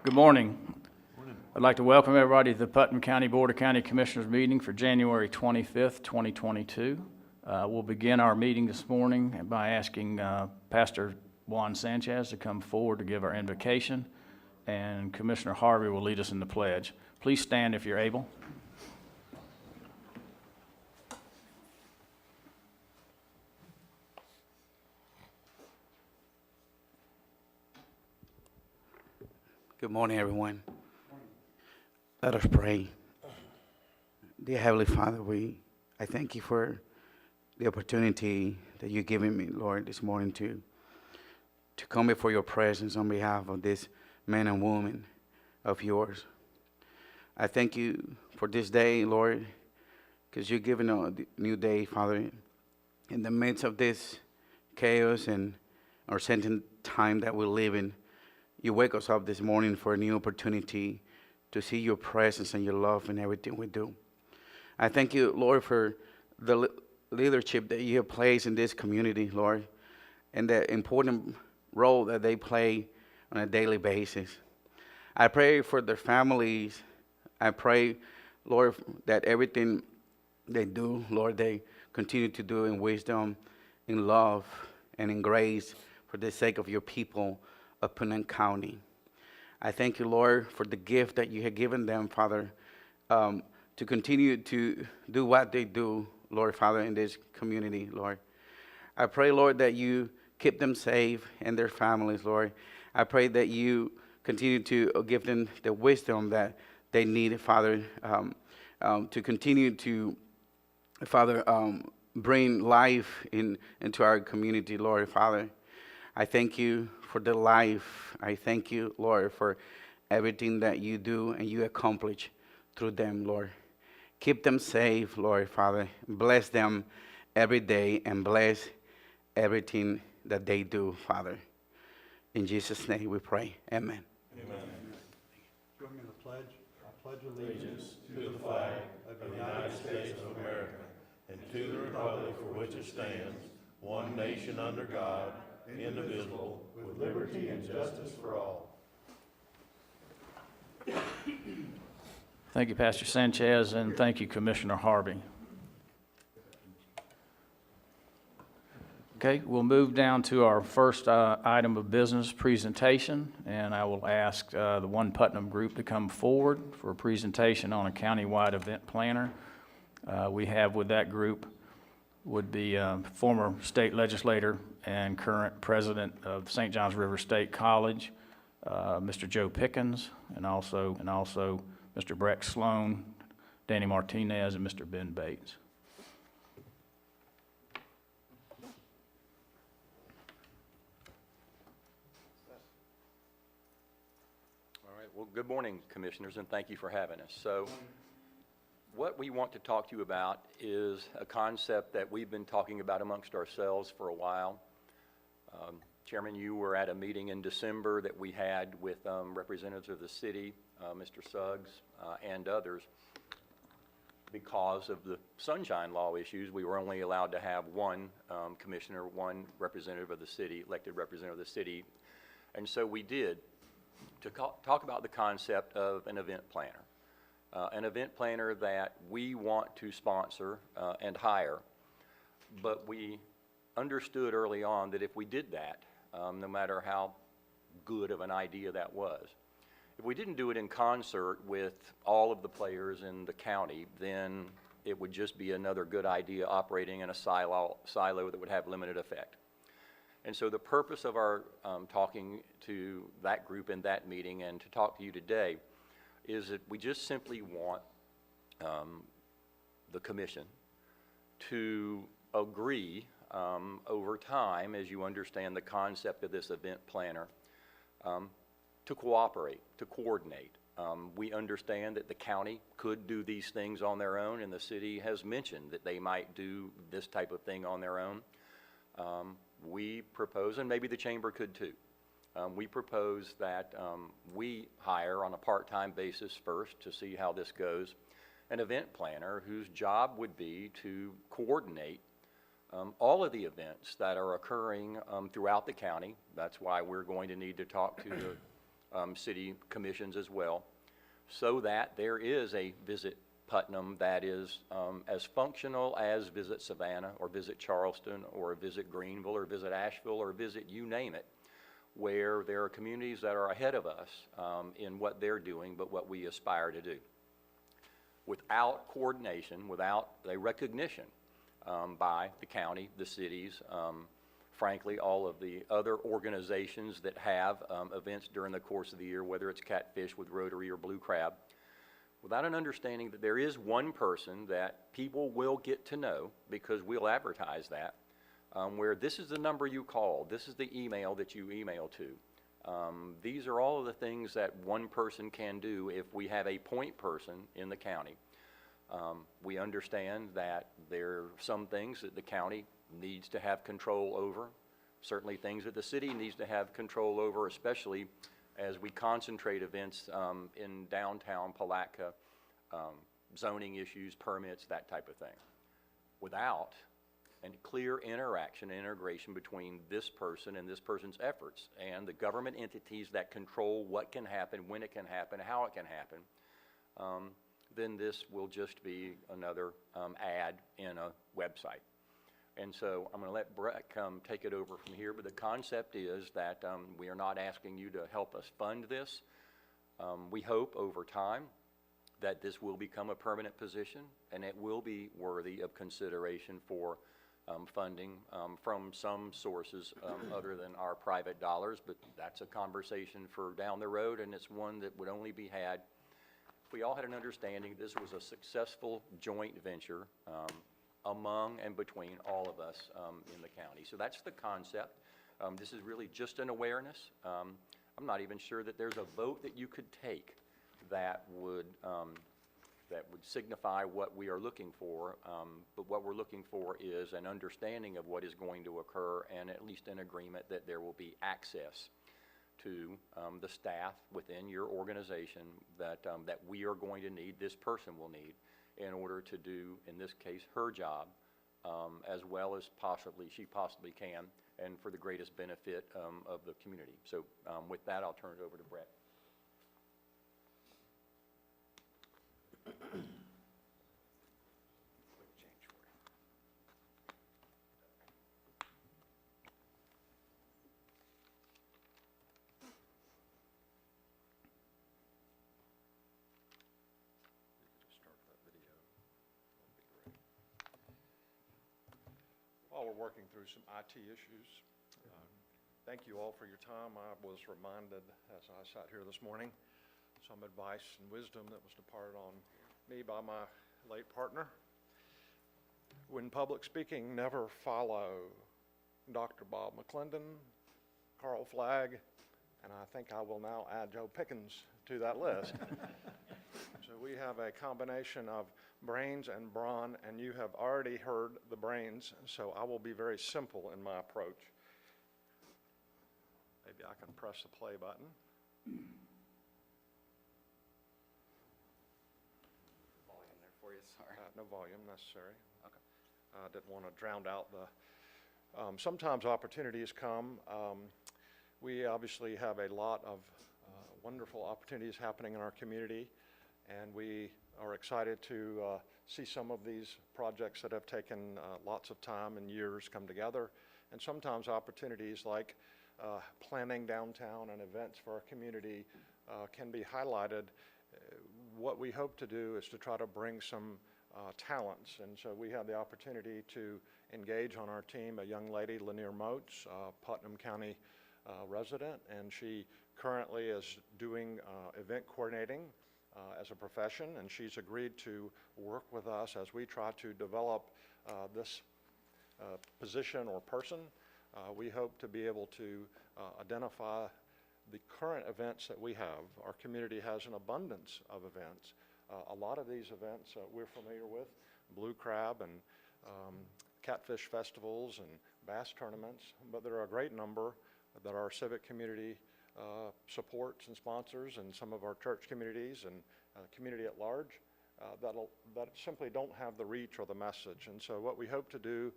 Good morning. I'd like to welcome everybody to the Putnam County Board of County Commissioners meeting for January 25th, 2022. We'll begin our meeting this morning by asking Pastor Juan Sanchez to come forward to give our invocation, and Commissioner Harvey will lead us in the pledge. Please stand if you're able. Good morning, everyone. Let us pray. Dear Heavenly Father, I thank you for the opportunity that you're giving me, Lord, this morning to come before your presence on behalf of this men and women of yours. I thank you for this day, Lord, because you're giving a new day, Father, in the midst of this chaos and our sentient time that we live in. You wake us up this morning for a new opportunity to see your presence and your love in everything we do. I thank you, Lord, for the leadership that you have placed in this community, Lord, and the important role that they play on a daily basis. I pray for their families. I pray, Lord, that everything they do, Lord, they continue to do in wisdom, in love, and in grace for the sake of your people of Putnam County. I thank you, Lord, for the gift that you have given them, Father, to continue to do what they do, Lord, Father, in this community, Lord. I pray, Lord, that you keep them safe and their families, Lord. I pray that you continue to give them the wisdom that they need, Father, to continue to, Father, bring life into our community, Lord, Father. I thank you for the life. I thank you, Lord, for everything that you do and you accomplish through them, Lord. Keep them safe, Lord, Father. Bless them every day and bless everything that they do, Father. In Jesus' name we pray. Amen. Amen. Join me in the pledge. I pledge allegiance to the flag of the United States of America and to the republic for which it stands, one nation under God, indivisible, with liberty and justice for all. Thank you, Pastor Sanchez, and thank you, Commissioner Harvey. Okay, we'll move down to our first item of business, presentation, and I will ask the One Putnam group to come forward for a presentation on a countywide event planner. We have with that group would be former state legislator and current president of St. Johns River State College, Mr. Joe Pickens, and also Mr. Breck Sloan, Danny Martinez, and Mr. Ben Bates. All right, well, good morning, commissioners, and thank you for having us. So, what we want to talk to you about is a concept that we've been talking about amongst ourselves for a while. Chairman, you were at a meeting in December that we had with representatives of the city, Mr. Suggs, and others. Because of the sunshine law issues, we were only allowed to have one commissioner, one representative of the city, elected representative of the city. And so we did to talk about the concept of an event planner. An event planner that we want to sponsor and hire, but we understood early on that if we did that, no matter how good of an idea that was, if we didn't do it in concert with all of the players in the county, then it would just be another good idea operating in a silo that would have limited effect. And so the purpose of our talking to that group in that meeting and to talk to you today is that we just simply want the commission to agree over time, as you understand the concept of this event planner, to cooperate, to coordinate. We understand that the county could do these things on their own, and the city has mentioned that they might do this type of thing on their own. We propose, and maybe the chamber could too, we propose that we hire on a part-time basis first to see how this goes, an event planner whose job would be to coordinate all of the events that are occurring throughout the county. That's why we're going to need to talk to the city commissions as well, so that there is a Visit Putnam that is as functional as Visit Savannah or Visit Charleston or Visit Greenville or Visit Asheville or Visit you name it, where there are communities that are ahead of us in what they're doing, but what we aspire to do. Without coordination, without a recognition by the county, the cities, frankly, all of the other organizations that have events during the course of the year, whether it's Catfish with Rotary or Blue Crab, without an understanding that there is one person that people will get to know, because we'll advertise that, where this is the number you call, this is the email that you email to. These are all of the things that one person can do if we have a point person in the county. We understand that there are some things that the county needs to have control over, certainly things that the city needs to have control over, especially as we concentrate events in downtown Palatka, zoning issues, permits, that type of thing. Without a clear interaction and integration between this person and this person's efforts and the government entities that control what can happen, when it can happen, how it can happen, then this will just be another ad in a website. And so I'm going to let Brett take it over from here, but the concept is that we are not asking you to help us fund this. We hope over time that this will become a permanent position and it will be worthy of consideration for funding from some sources other than our private dollars, but that's a conversation for down the road, and it's one that would only be had if we all had an understanding this was a successful joint venture among and between all of us in the county. So that's the concept. This is really just an awareness. I'm not even sure that there's a vote that you could take that would signify what we are looking for, but what we're looking for is an understanding of what is going to occur and at least an agreement that there will be access to the staff within your organization that we are going to need, this person will need, in order to do, in this case, her job as well as she possibly can, and for the greatest benefit of the community. So with that, I'll turn it over to Brett. While we're working through some IT issues, thank you all for your time. I was reminded as I sat here this morning some advice and wisdom that was departed on me by my late partner. When public speaking, never follow Dr. Bob McClendon, Carl Flagg, and I think I will now add Joe Pickens to that list. So we have a combination of brains and brawn, and you have already heard the brains, so I will be very simple in my approach. Maybe I can press the play button. Volume there for you, sorry. No volume necessary. Okay. I didn't want to drown out the, sometimes opportunities come. We obviously have a lot of wonderful opportunities happening in our community, and we are excited to see some of these projects that have taken lots of time and years come together, and sometimes opportunities like planning downtown and events for our community can be highlighted. What we hope to do is to try to bring some talents, and so we have the opportunity to engage on our team a young lady, Lanier Moats, Putnam County resident, and she currently is doing event coordinating as a profession, and she's agreed to work with us as we try to develop this position or person. We hope to be able to identify the current events that we have. Our community has an abundance of events. A lot of these events we're familiar with, Blue Crab and Catfish festivals and bass tournaments, but there are a great number that our civic community supports and sponsors, and some of our church communities and community at large that simply don't have the reach or the message. And so what we hope to do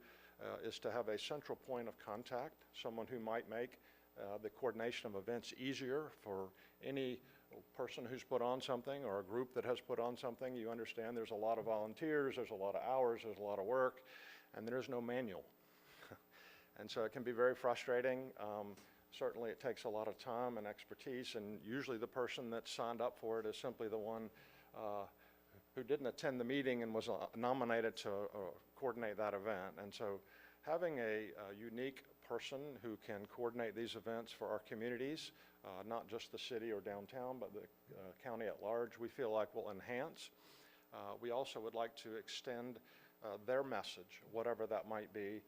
is to have a central point of contact, someone who might make the coordination of events easier for any person who's put on something or a group that has put on something. You understand there's a lot of volunteers, there's a lot of hours, there's a lot of work, and there is no manual. And so it can be very frustrating. Certainly it takes a lot of time and expertise, and usually the person that signed up for it is simply the one who didn't attend the meeting and was nominated to coordinate that event. And so having a unique person who can coordinate these events for our communities, not just the city or downtown, but the county at large, we feel like will enhance. We also would like to extend their message, whatever that might be,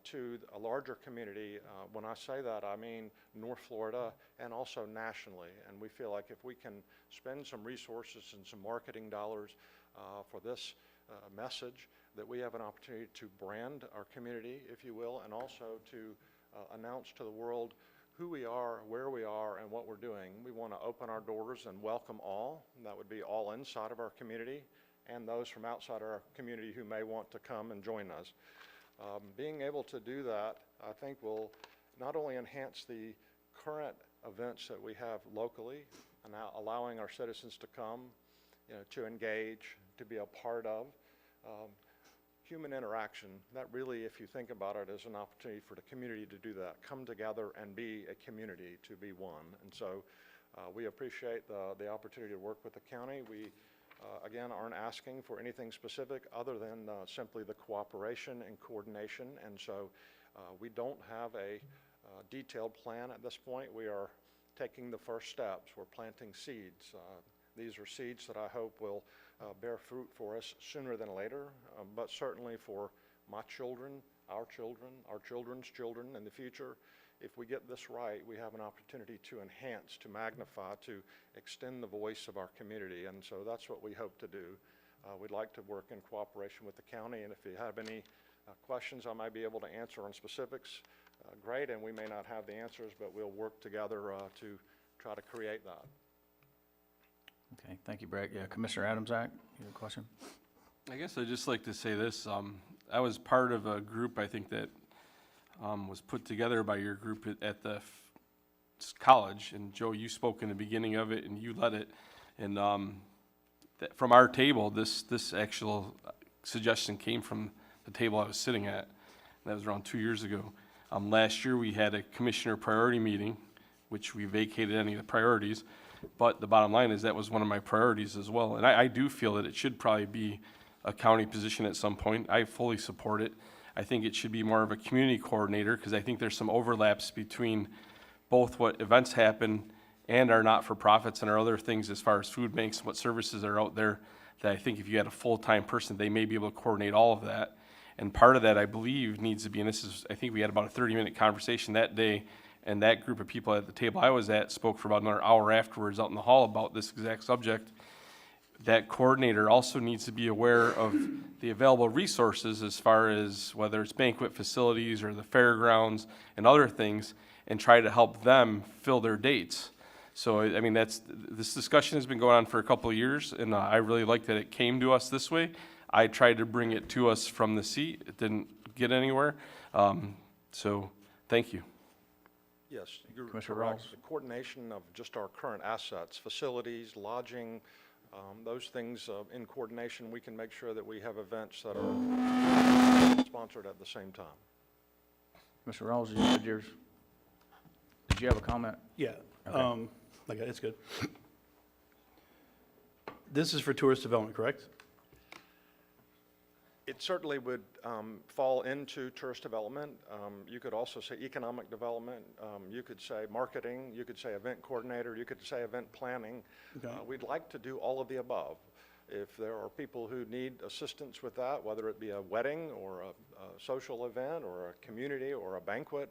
to a larger community. When I say that, I mean North Florida and also nationally. And we feel like if we can spend some resources and some marketing dollars for this message, that we have an opportunity to brand our community, if you will, and also to announce to the world who we are, where we are, and what we're doing. We want to open our doors and welcome all. And that would be all inside of our community and those from outside our community who may want to come and join us. Being able to do that, I think, will not only enhance the current events that we have locally and allowing our citizens to come, to engage, to be a part of. Human interaction, that really, if you think about it, is an opportunity for the community to do that, come together and be a community, to be one. And so we appreciate the opportunity to work with the county. We, again, aren't asking for anything specific other than simply the cooperation and coordination. And so we don't have a detailed plan at this point. We are taking the first steps. We're planting seeds. These are seeds that I hope will bear fruit for us sooner than later, but certainly for my children, our children's children in the future. If we get this right, we have an opportunity to enhance, to magnify, to extend the voice of our community, and so that's what we hope to do. We'd like to work in cooperation with the county, and if you have any questions I might be able to answer on specifics, great, and we may not have the answers, but we'll work together to try to create that. Okay, thank you, Brett. Yeah, Commissioner Adamsack, you have a question? I guess I'd just like to say this. I was part of a group, I think, that was put together by your group at the college. And Joe, you spoke in the beginning of it, and you led it. And from our table, this actual suggestion came from the table I was sitting at. That was around 2 years ago. Last year, we had a commissioner priority meeting, which we vacated any of the priorities. But the bottom line is that was one of my priorities as well. And I do feel that it should probably be a county position at some point. I fully support it. I think it should be more of a community coordinator, because I think there's some overlaps between both what events happen and our not-for-profits and our other things as far as food banks and what services are out there, that I think if you had a full-time person, they may be able to coordinate all of that. And part of that, I believe, needs to be, and this is, I think we had about a 30-minute conversation that day, and that group of people at the table I was at spoke for about another hour afterwards out in the hall about this exact subject. That coordinator also needs to be aware of the available resources as far as whether it's banquet facilities or the fairgrounds and other things, and try to help them fill their dates. So, I mean, this discussion has been going on for a couple of years, and I really like that it came to us this way. I tried to bring it to us from the seat. It didn't get anywhere. So, thank you. Yes, you're Commissioner correct. Rawls. The coordination of just our current assets, facilities, lodging, those things in coordination, we can make sure that we have events that are sponsored at the same time. Commissioner Rawls, did you have a comment? Yeah, Okay. okay, it's good. This is for tourist development, correct? It certainly would fall into tourist development. You could also say economic development. You could say marketing. You could say event coordinator. You could say event planning. Okay. We'd like to do all of the above. If there are people who need assistance with that, whether it be a wedding or a social event or a community or a banquet,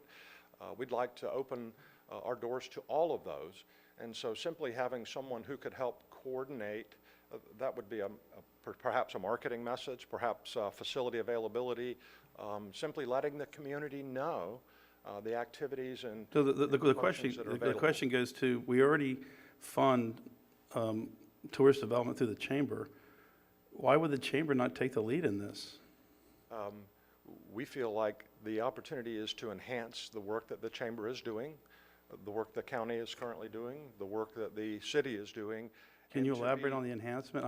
we'd like to open our doors to all of those. And so simply having someone who could help coordinate, that would be perhaps a marketing message, perhaps facility availability, simply letting the community know the activities and So the functions that are available. the question goes to, we already fund tourist development through the chamber. Why would the chamber not take the lead in this? We feel like the opportunity is to enhance the work that the chamber is doing. the work the county is currently doing, the work that the city is doing. Can and you to elaborate be- on the enhancement?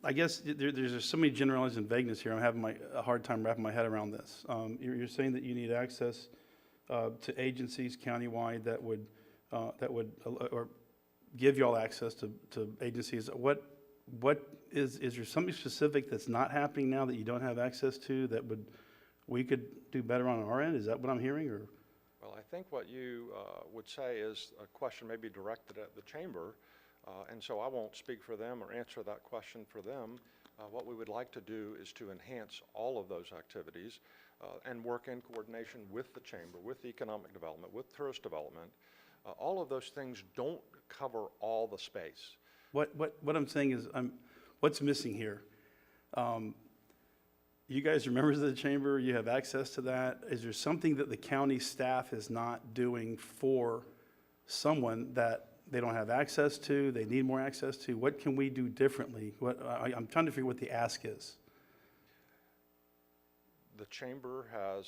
I guess there's just so many generalities and vagueness here. I'm having a hard time wrapping my head around this. You're saying that you need access to agencies countywide that would or give y'all access to agencies. What is there something specific that's not happening now that you don't have access to that we could do better on our end? Is that what I'm hearing, or? Well, I think what you would say is a question may be directed at the chamber, and so I won't speak for them or answer that question for them. What we would like to do is to enhance all of those activities and work in coordination with the chamber, with economic development, with tourist development. All of those things don't cover all the space. What I'm saying is, what's missing here? You guys are members of the chamber, you have access to that. Is there something that the county staff is not doing for someone that they don't have access to, they need more access to? What can we do differently? I'm trying to figure what the ask is. The chamber has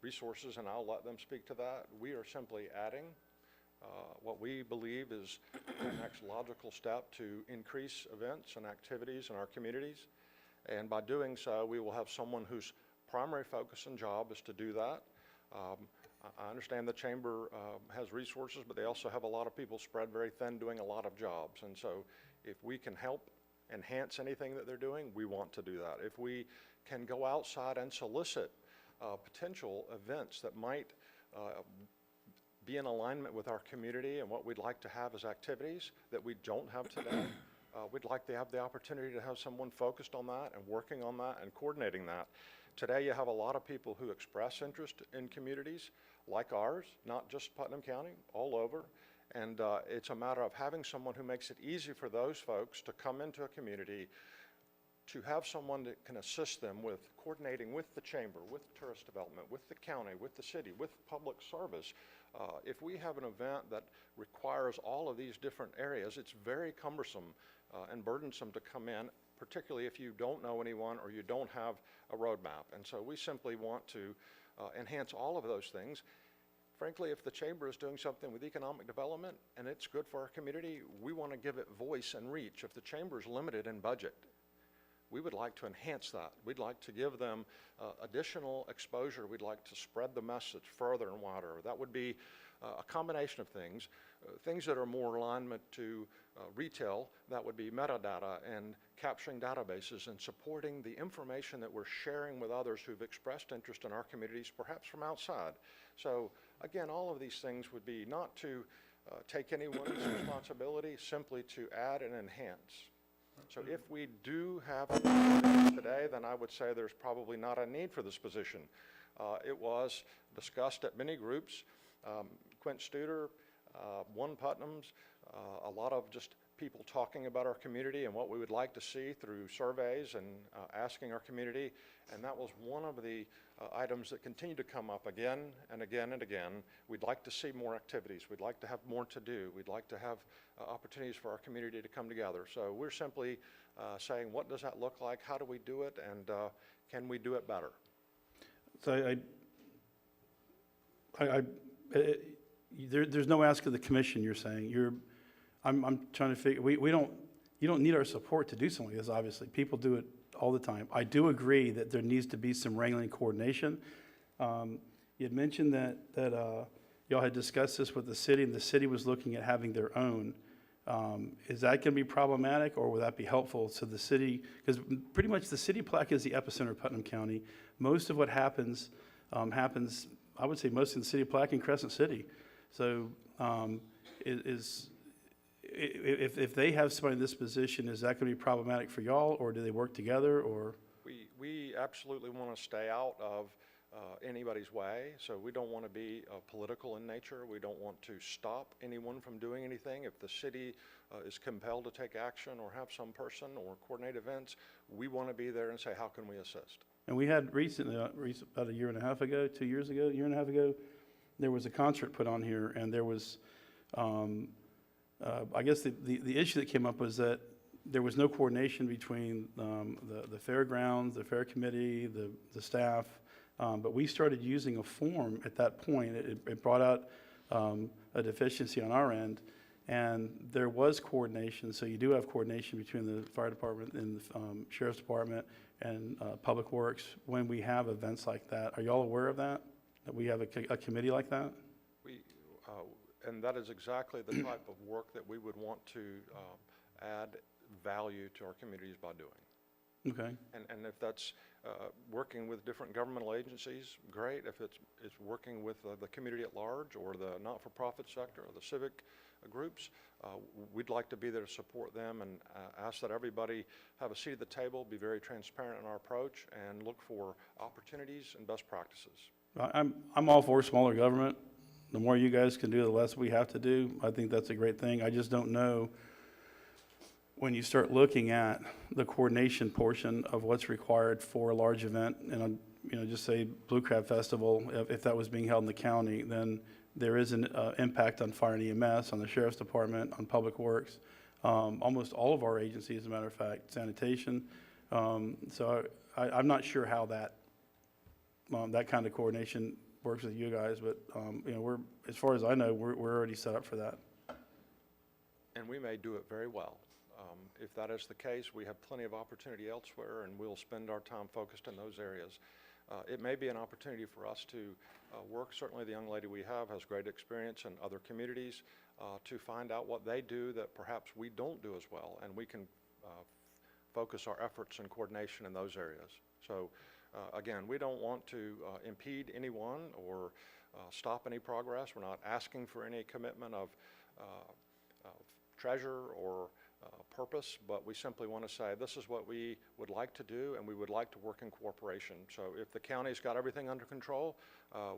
resources, and I'll let them speak to that. We are simply adding what we believe is the next logical step to increase events and activities in our communities. And by doing so, we will have someone whose primary focus and job is to do that. I understand the chamber has resources, but they also have a lot of people spread very thin doing a lot of jobs. And so if we can help enhance anything that they're doing, we want to do that. If we can go outside and solicit potential events that might be in alignment with our community and what we'd like to have as activities that we don't have today, we'd like to have the opportunity to have someone focused on that and working on that and coordinating that. Today you have a lot of people who express interest in communities like ours, not just Putnam County, all over. And it's a matter of having someone who makes it easy for those folks to come into a community, to have someone that can assist them with coordinating with the chamber, with tourist development, with the county, with the city, with public service. If we have an event that requires all of these different areas, it's very cumbersome and burdensome to come in, particularly if you don't know anyone or you don't have a roadmap. And so we simply want to enhance all of those things. Frankly, if the chamber is doing something with economic development and it's good for our community, we want to give it voice and reach. If the chamber is limited in budget, we would like to enhance that. We'd like to give them additional exposure. We'd like to spread the message further and wider. That would be a combination of things. Things that are more alignment to retail, that would be metadata and capturing databases and supporting the information that we're sharing with others who've expressed interest in our communities, perhaps from outside. So again, all of these things would be not to take anyone's responsibility, simply to add and enhance. So if we do have a position today, then I would say there's probably not a need for this position. It was discussed at many groups. Quint Studer, One Putnam's, a lot of just people talking about our community and what we would like to see through surveys and asking our community. And that was one of the items that continue to come up again and again and again. We'd like to see more activities. We'd like to have more to do. We'd like to have opportunities for our community to come together. So we're simply saying, what does that look like? How do we do it? And can we do it better? So there's no ask of the commission, you're saying. I'm trying to figure, you don't need our support to do something like this, obviously. People do it all the time. I do agree that there needs to be some wrangling coordination. You had mentioned that y'all had discussed this with the city, and the city was looking at having their own. Is that going to be problematic, or would that be helpful to the city? Because pretty much the city plaque is the epicenter of Putnam County. Most of what happens, I would say, mostly in the city of plaque in Crescent City. So if they have somebody in this position, is that going to be problematic for y'all, or do they work together, or? We absolutely want to stay out of anybody's way, so we don't want to be political in nature. We don't want to stop anyone from doing anything. If the city is compelled to take action or have some person or coordinate events, we want to be there and say, how can we assist? And we had recently, about a year and a half ago, 2 years ago, year and a half ago, there was a concert put on here, and there was, I guess the issue that came up was that there was no coordination between the fairgrounds, the fair committee, the staff, But we started using a form at that point. It brought out a deficiency on our end, and there was coordination. So you do have coordination between the fire department and the sheriff's department and public works when we have events like that. Are y'all aware of that? That we have a committee like that? We, and that is exactly the type of work that we would want to add value to our communities by doing. Okay. And if that's working with different governmental agencies, great. If it's working with the community at large or the not-for-profit sector or the civic groups, we'd like to be there to support them and ask that everybody have a seat at the table, be very transparent in our approach, and look for opportunities and best practices. I'm all for smaller government. The more you guys can do, the less we have to do. I think that's a great thing. I just don't know when you start looking at the coordination portion of what's required for a large event, and just say Blue Crab Festival, if that was being held in the county, then there is an impact on fire and EMS, on the sheriff's department, on public works, almost all of our agencies, as a matter of fact, sanitation. So I'm not sure how that kind of coordination works with you guys, but we're, as far as I know, we're already set up for that. And we may do it very well. If that is the case, we have plenty of opportunity elsewhere, and we'll spend our time focused in those areas. It may be an opportunity for us to work. Certainly the young lady we have has great experience in other communities to find out what they do that perhaps we don't do as well, and we can focus our efforts and coordination in those areas. So again, we don't want to impede anyone or stop any progress. We're not asking for any commitment of treasure or purpose, but we simply want to say this is what we would like to do, and we would like to work in cooperation. So if the county's got everything under control,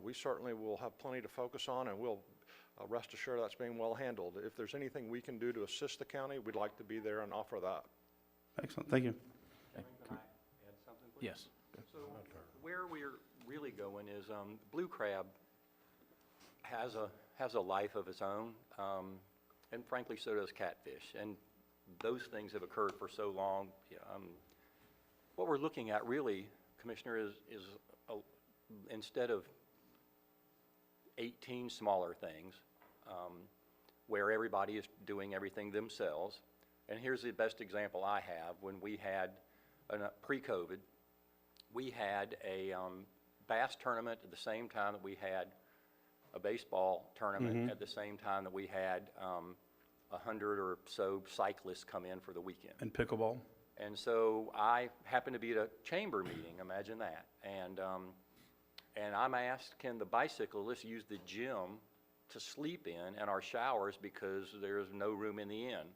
we certainly will have plenty to focus on, and we'll rest assured that's being well handled. If there's anything we can do to assist the county, we'd like to be there and offer that. Excellent, thank you. Can I add something, please? Yes. So where we're really going is Blue Crab has a life of its own, and frankly, so does catfish. And those things have occurred for so long. What we're looking at really, Commissioner, is instead of 18 smaller things where everybody is doing everything themselves. And here's the best example I have. When we had, pre-COVID, we had a bass tournament at the same time that we had a baseball tournament, at the same time that we had 100 or so cyclists come in for the weekend. And pickleball? And so I happened to be at a chamber meeting, imagine that. And I'm asked, can the bicyclists use the gym to sleep in and our showers because there's no room in the inn?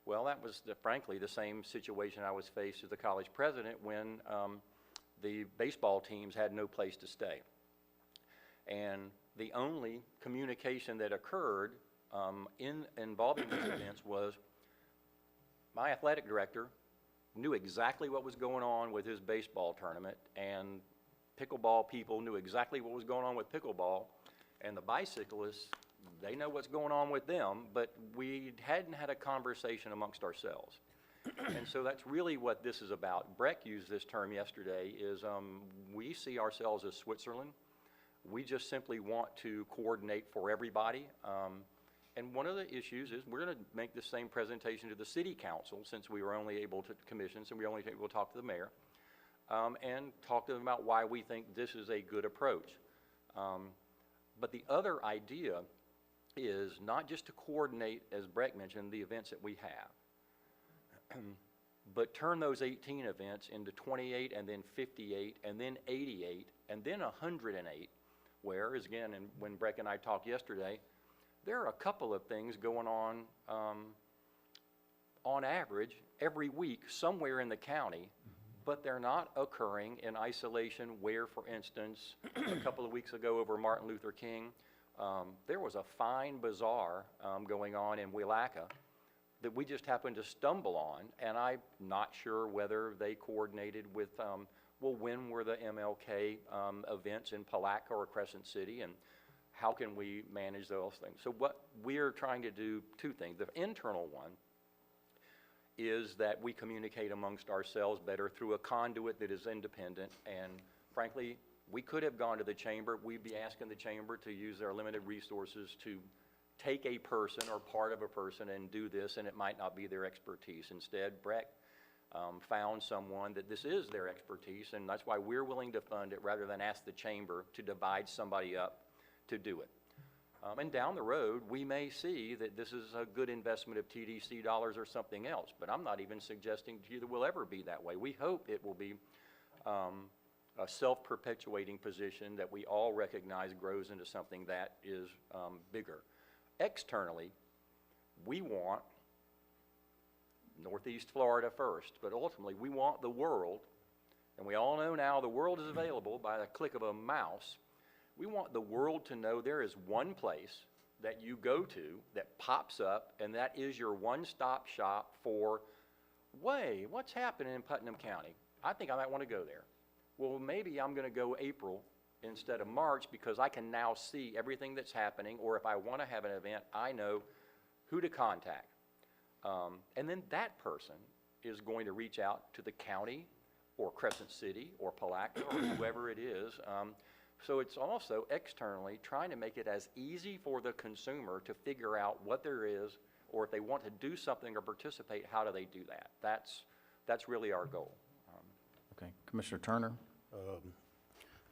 Well, that was, frankly, the same situation I was faced as the college president when the baseball teams had no place to stay. And the only communication that occurred involving these events was my athletic director knew exactly what was going on with his baseball tournament, and pickleball people knew exactly what was going on with pickleball, and the bicyclists, they know what's going on with them, but we hadn't had a conversation amongst ourselves. And so that's really what this is about. Breck used this term yesterday, is we see ourselves as Switzerland. We just simply want to coordinate for everybody. And one of the issues is we're going to make the same presentation to the city council, since we were only able to commission, so we were only able to talk to the mayor, and talk to them about why we think this is a good approach. But the other idea is not just to coordinate, as Breck mentioned, the events that we have, but turn those 18 events into 28 and then 58 and then 88 and then 108, whereas again, and when Breck and I talked yesterday, there are a couple of things going on average every week somewhere in the county, but they're not occurring in isolation where, for instance, a couple of weeks ago over Martin Luther King, there was a fine bazaar going on in Willaca that we just happened to stumble on, and I'm not sure whether they coordinated with, well, when were the MLK events in Palatka or Crescent City, and how can we manage those things? So what we're trying to do, two things. The internal one is that we communicate amongst ourselves better through a conduit that is independent, and frankly, We could have gone to the chamber. We'd be asking the chamber to use their limited resources to take a person or part of a person and do this, and it might not be their expertise. Instead, Breck found someone that this is their expertise, and that's why we're willing to fund it rather than ask the chamber to divide somebody up to do it. And down the road, we may see that this is a good investment of TDC dollars or something else, but I'm not even suggesting to you that will ever be that way. We hope it will be a self-perpetuating position that we all recognize grows into something that is bigger. Externally, we want Northeast Florida first, but ultimately we want the world, and we all know now the world is available by the click of a mouse. We want the world to know there is one place that you go to that pops up, and that is your one-stop shop for, what's happening in Putnam County? I think I might want to go there. Well, maybe I'm going to go April instead of March because I can now see everything that's happening, or if I want to have an event, I know who to contact. And then that person is going to reach out to the county or Crescent City or Palatka or whoever it is. So it's also externally trying to make it as easy for the consumer to figure out what there is, or if they want to do something or participate, how do they do that? That's really our goal. Okay, Commissioner Turner?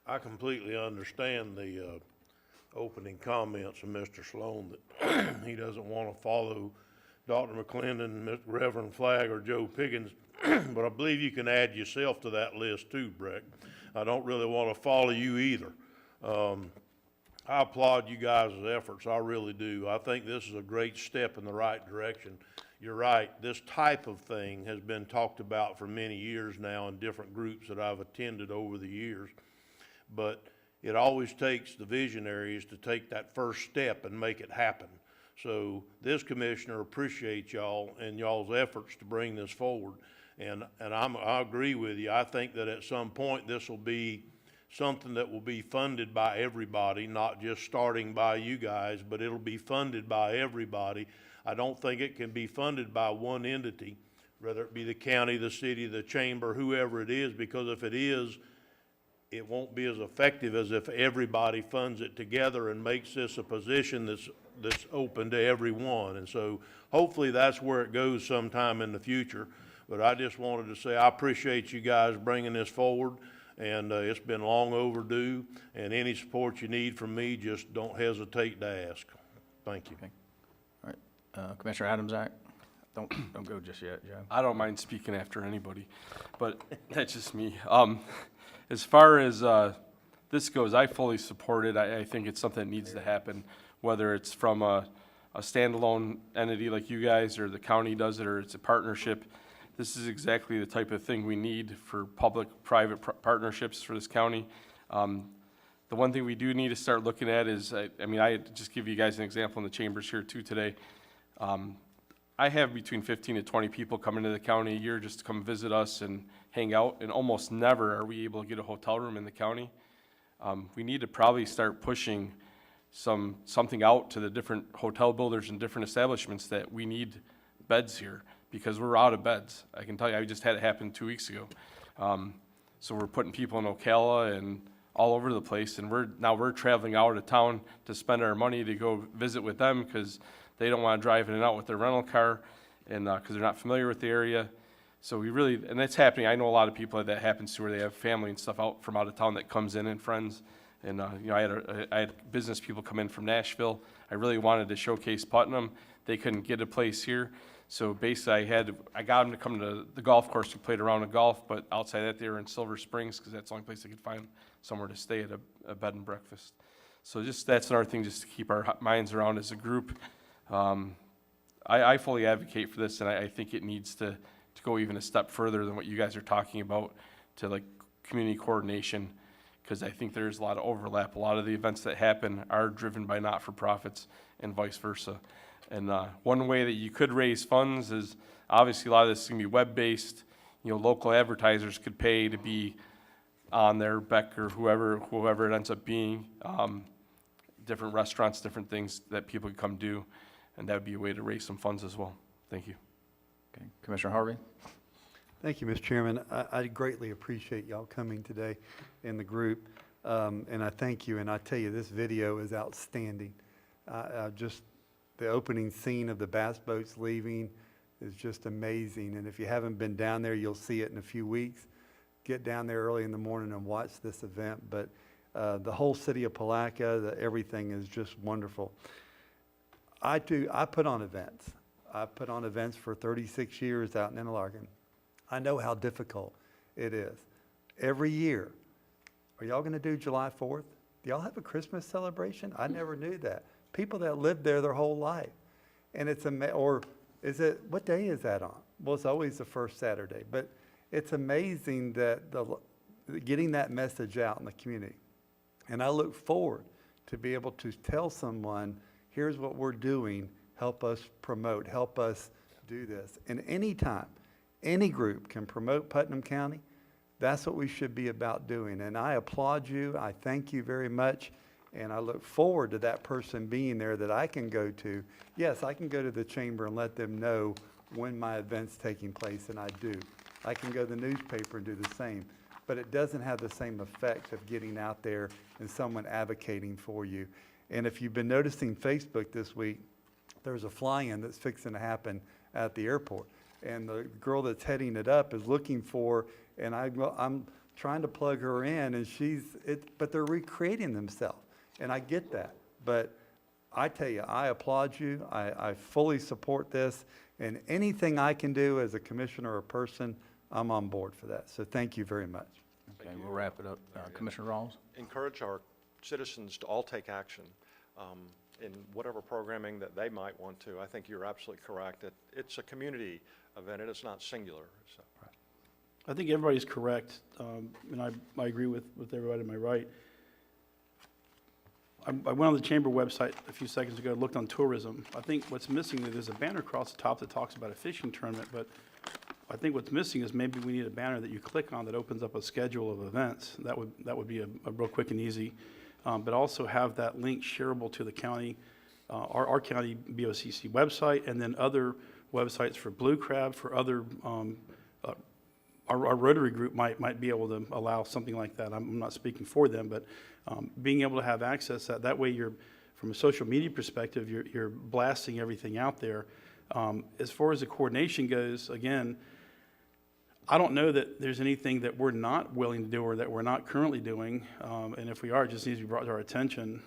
I completely understand the opening comments of Mr. Sloan that he doesn't want to follow Dr. McClendon, Reverend Flagg, or Joe Piggins, but I believe you can add yourself to that list too, Breck. I don't really want to follow you either. I applaud you guys' efforts, I really do. I think this is a great step in the right direction. You're right, this type of thing has been talked about for many years now in different groups that I've attended over the years. But it always takes the visionaries to take that first step and make it happen. So this commissioner appreciates y'all and y'all's efforts to bring this forward. And I agree with you. I think that at some point this will be something that will be funded by everybody, not just starting by you guys, but it'll be funded by everybody. I don't think it can be funded by one entity, whether it be the county, the city, the chamber, whoever it is, because if it is, it won't be as effective as if everybody funds it together and makes this a position that's open to everyone. And so hopefully that's where it goes sometime in the future. But I just wanted to say I appreciate you guys bringing this forward, and it's been long overdue. And any support you need from me, just don't hesitate to ask. Thank you. Okay. All right, Commissioner Adams-Ack? Don't go just yet, Joe. I don't mind speaking after anybody, but that's just me. As far as this goes, I fully support it. I think it's something that needs to happen, whether it's from a standalone entity like you guys, or the county does it, or it's a partnership. This is exactly the type of thing we need for public-private partnerships for this county. The one thing we do need to start looking at is, I just give you guys an example in the chambers here too today. I have between 15 to 20 people come into the county a year just to come visit us and hang out, and almost never are we able to get a hotel room in the county. We need to probably start pushing something out to the different hotel builders and different establishments that we need beds here, because we're out of beds. I can tell you, I just had it happen 2 weeks ago. So we're putting people in Ocala and all over the place, and we're traveling out of town to spend our money to go visit with them because they don't want to drive in and out with their rental car, and because they're not familiar with the area. So and that's happening. I know a lot of people that happens to, where they have family and stuff out from out of town that comes in, and friends. And I had business people come in from Nashville. I really wanted to showcase Putnam. They couldn't get a place here. So basically I got them to come to the golf course. We played around the golf, but outside that they were in Silver Springs because that's the only place they could find somewhere to stay at a bed and breakfast. So that's another thing just to keep our minds around as a group. I fully advocate for this, and I think it needs to go even a step further than what you guys are talking about, to like community coordination, because I think there's a lot of overlap. A lot of the events that happen are driven by not-for-profits and vice versa. And one way that you could raise funds is, obviously a lot of this is going to be web-based. Local advertisers could pay to be on there, Beck or whoever it ends up being, different restaurants, different things that people could come do, and that would be a way to raise some funds as well. Thank you. Okay, Commissioner Harvey? Thank you, Mr. Chairman. I greatly appreciate y'all coming today in the group. And I thank you, and I tell you, this video is outstanding. Just the opening scene of the bass boats leaving is just amazing. And if you haven't been down there, you'll see it in a few weeks. Get down there early in the morning and watch this event. But the whole city of Palatka, everything is just wonderful. I put on events. I put on events for 36 years out in Interlaken. I know how difficult it is. Every year, are y'all going to do July 4th? Do y'all have a Christmas celebration? I never knew that. People that lived there their whole life. And it's or is it, what day is that on? Well, it's always the first Saturday. But it's amazing that getting that message out in the community. And I look forward to be able to tell someone, here's what we're doing, help us promote, help us do this. And anytime, any group can promote Putnam County, that's what we should be about doing. And I applaud you, I thank you very much, and I look forward to that person being there that I can go to. Yes, I can go to the chamber and let them know when my event's taking place, and I do. I can go to the newspaper and do the same. But it doesn't have the same effect of getting out there and someone advocating for you. And if you've been noticing Facebook this week, there's a fly-in that's fixing to happen at the airport. And the girl that's heading it up is looking for, and I'm trying to plug her in, and but they're recreating themselves. And I get that. But I tell you, I applaud you. I fully support this. And anything I can do as a commissioner or person, I'm on board for that. So thank you very much. Okay, we'll wrap it up. Commissioner Rawls? Encourage our citizens to all take action in whatever programming that they might want to. I think you're absolutely correct. It's a community event, and it's not singular. So. I think everybody's correct, and I agree with everybody to my right. I went on the chamber website a few seconds ago, looked on tourism. I think what's missing is there's a banner across the top that talks about a fishing tournament, but I think what's missing is maybe we need a banner that you click on that opens up a schedule of events. That would be a real quick and easy, but also have that link shareable to the county, our county BOCC website, and then other websites for Blue Crab, for other, our Rotary group might be able to allow something like that. I'm not speaking for them, but being able to have access that way you're, from a social media perspective, you're blasting everything out there. As far as the coordination goes, again, I don't know that there's anything that we're not willing to do or that we're not currently doing, and if we are, it just needs to be brought to our attention